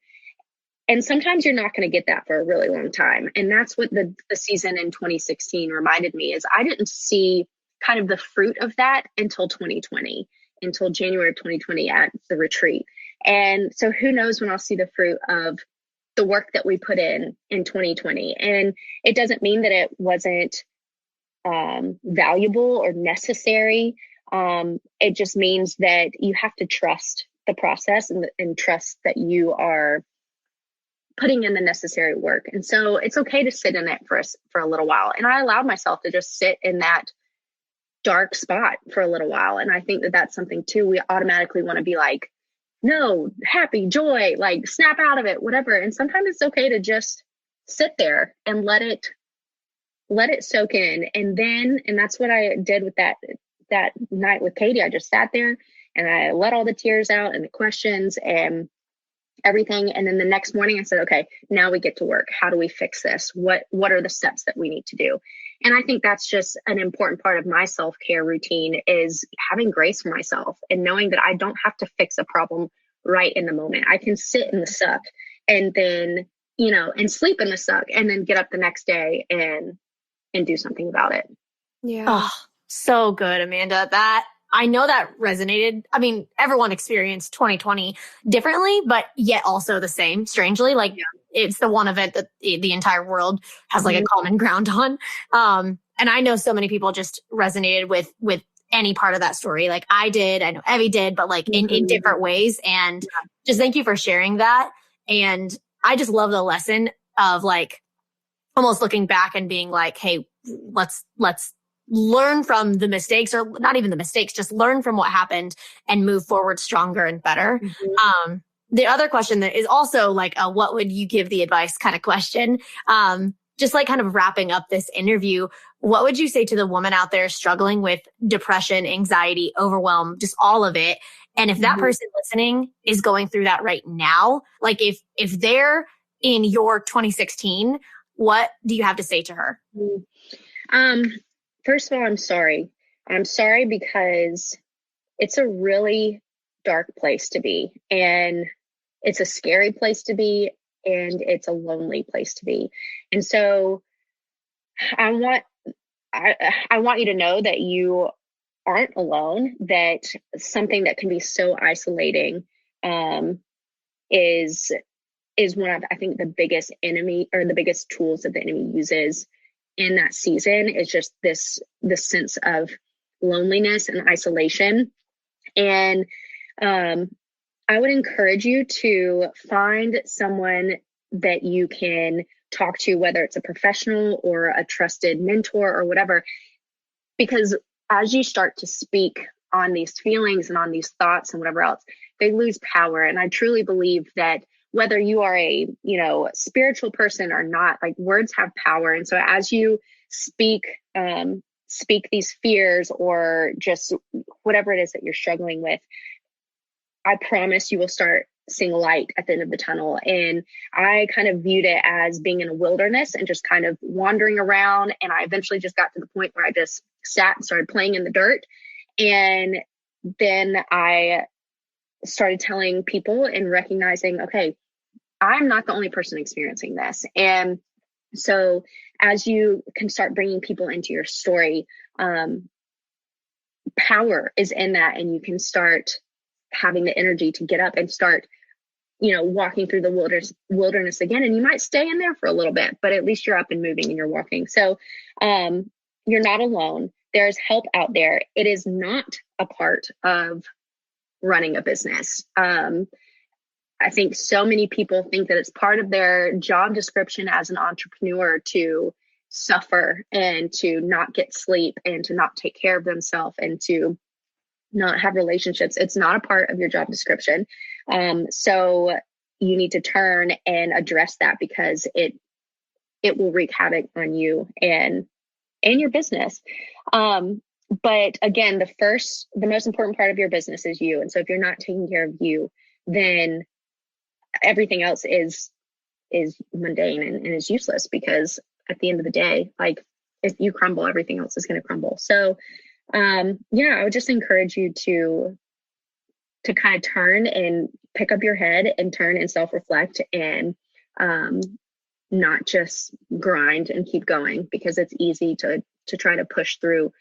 [SPEAKER 4] And sometimes you're not going to get that for a really long time. And that's what the season in 2016 reminded me, is I didn't see kind of the fruit of that until 2020, until January of 2020 at the retreat. And so who knows when I'll see the fruit of the work that we put in 2020. And it doesn't mean that it wasn't valuable or necessary. It just means that you have to trust the process and trust that you are putting in the necessary work. And so it's okay to sit in it for a little while. And I allowed myself to just sit in that dark spot for a little while. And I think that that's something too. We automatically want to be like, no, happy, joy, like snap out of it, whatever. And sometimes it's okay to just sit there and let it soak in. And that's what I did with that night with Katie. I just sat there and I let all the tears out and the questions and everything. And then the next morning I said, okay, now we get to work. How do we fix this? What are the steps that we need to do? And I think that's just an important part of my self-care routine, is having grace for myself and knowing that I don't have to fix a problem right in the moment. I can sit in the suck and then, and sleep in the suck and then get up the next day and do something about it.
[SPEAKER 3] Yeah.
[SPEAKER 1] Oh, so good, Amanda. I know that resonated. I mean, everyone experienced 2020 differently, but yet also the same, strangely. Like, it's the one event that the entire world has like a common ground on. And I know so many people just resonated with any part of that story. Like I did, I know Evie did, but like in different ways. And just thank you for sharing that. And I just love the lesson of like almost looking back and being like, hey, let's learn from the mistakes, or not even the mistakes, just learn from what happened and move forward stronger and better. The other question that is also like a what would you give the advice kind of question. Just like kind of wrapping up this interview, what would you say to the woman out there struggling with depression, anxiety, overwhelm, just all of it? And if that person listening is going through that right now, like if they're in your 2016, what do you have to say to her?
[SPEAKER 4] First of all, I'm sorry. I'm sorry because it's a really dark place to be, and it's a scary place to be, and it's a lonely place to be. And so I want you to know that you aren't alone, that something that can be so isolating is one of, I think, the biggest enemy, or the biggest tools that the enemy uses in that season, is just this sense of loneliness and isolation. And I would encourage you to find someone that you can talk to, whether it's a professional or a trusted mentor or whatever, because as you start to speak on these feelings and on these thoughts and whatever else, they lose power. And I truly believe that whether you are a, spiritual person or not, like, words have power. And so as you speak these fears or just whatever it is that you're struggling with, I promise you will start seeing light at the end of the tunnel. And I kind of viewed it as being in a wilderness and just kind of wandering around. And I eventually just got to the point where I just sat and started playing in the dirt. And then I started telling people and recognizing, okay, I'm not the only person experiencing this. And so as you can start bringing people into your story, power is in that, and you can start having the energy to get up and start, walking through the wilderness again. And you might stay in there for a little bit, but at least you're up and moving and you're walking. So you're not alone. There's help out there. It is not a part of running a business. I think so many people think that it's part of their job description as an entrepreneur to suffer and to not get sleep and to not take care of themselves and to not have relationships. It's not a part of your job description. So you need to turn and address that, because it will wreak havoc on you and your business. But again, the most important part of your business is you. And so if you're not taking care of you, then everything else is mundane and is useless, because at the end of the day, like, if you crumble, everything else is going to crumble. So I would just encourage you to kind of turn and pick up your head and turn and self-reflect and not just grind and keep going, because it's easy to try to push through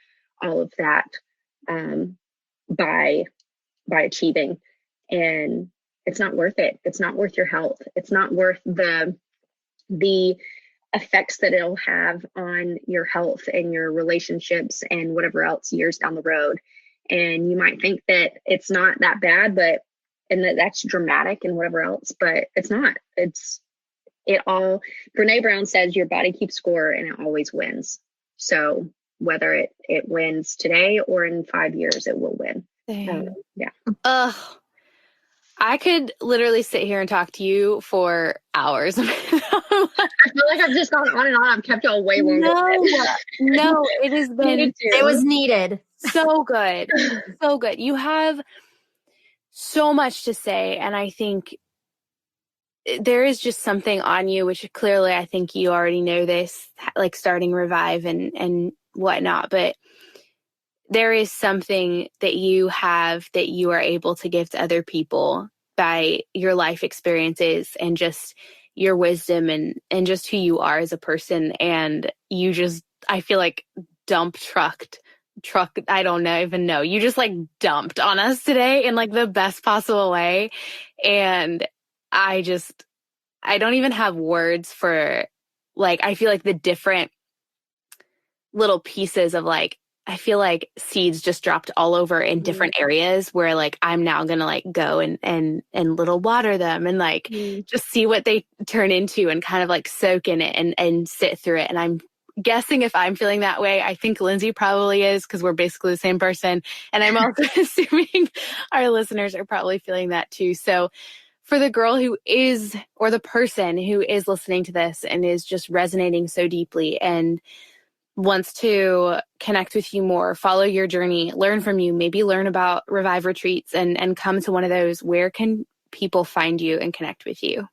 [SPEAKER 4] all of that by achieving, and it's not worth it. It's not worth your health. It's not worth the effects that it'll have on your health and your relationships and whatever else years down the road. And you might think that it's not that bad, and that's dramatic and whatever else, but it's not. Brene Brown says your body keeps score and it always wins. So whether it wins today or in 5 years, it will win. Yeah.
[SPEAKER 3] I could literally sit here and talk to you for hours.
[SPEAKER 4] I feel like I've just gone on and on. I've kept y'all way longer.
[SPEAKER 3] No, it has been.
[SPEAKER 1] It was needed.
[SPEAKER 3] So good. So good. You have so much to say. And I think there is just something on you, which clearly I think you already know this, like starting Revive and whatnot. But there is something that you have that you are able to give to other people by your life experiences and just your wisdom and just who you are as a person. And you just, I feel like truck, I don't even know. You just like dumped on us today in like the best possible way. And I don't even have words for, like, I feel like the different little pieces of like, I feel like seeds just dropped all over in different areas where like I'm now going to like go and little water them and like just see what they turn into and kind of like soak in it and sit through it. And I'm guessing if I'm feeling that way, I think Lindsay probably is, because we're basically the same person. And I'm also assuming our listeners are probably feeling that too. So for the girl who is, or the person who is listening to this and is just resonating so deeply and wants to connect with you more, follow your journey, learn from you, maybe learn about Revive retreats and come to one of those, where can people find you and connect with you?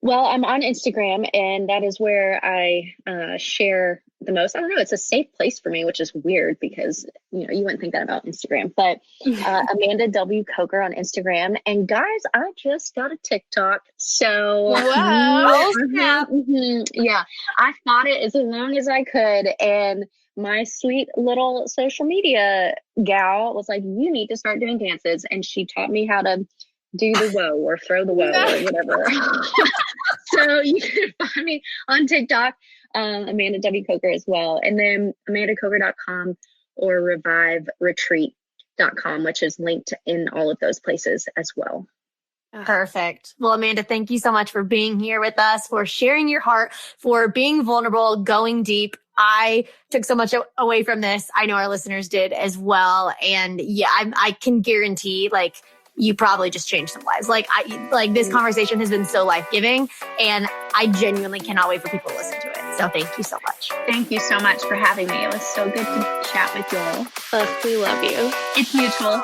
[SPEAKER 4] Well, I'm on Instagram, and that is where I share the most. I don't know. It's a safe place for me, which is weird because, you wouldn't think that about Instagram. But Amanda W. Coker on Instagram. And guys, I just got a TikTok. So,
[SPEAKER 1] wow.
[SPEAKER 4] Yeah, I fought it as long as I could. And my sweet little social media gal was like, you need to start doing dances. And she taught me how to do the woe or throw the woe or whatever. So you can find me on TikTok, Amanda W. Coker as well. And then amandacoker.com or reviveretreat.com, which is linked in all of those places as well.
[SPEAKER 1] Perfect. Well, Amanda, thank you so much for being here with us, for sharing your heart, for being vulnerable, going deep. I took so much away from this. I know our listeners did as well. And yeah, I can guarantee like you probably just changed some lives. This conversation has been so life-giving, and I genuinely cannot wait for people to listen to it. So thank you so much.
[SPEAKER 4] Thank you so much for having me. It was so good to chat with you all.
[SPEAKER 3] We love you.
[SPEAKER 4] It's mutual.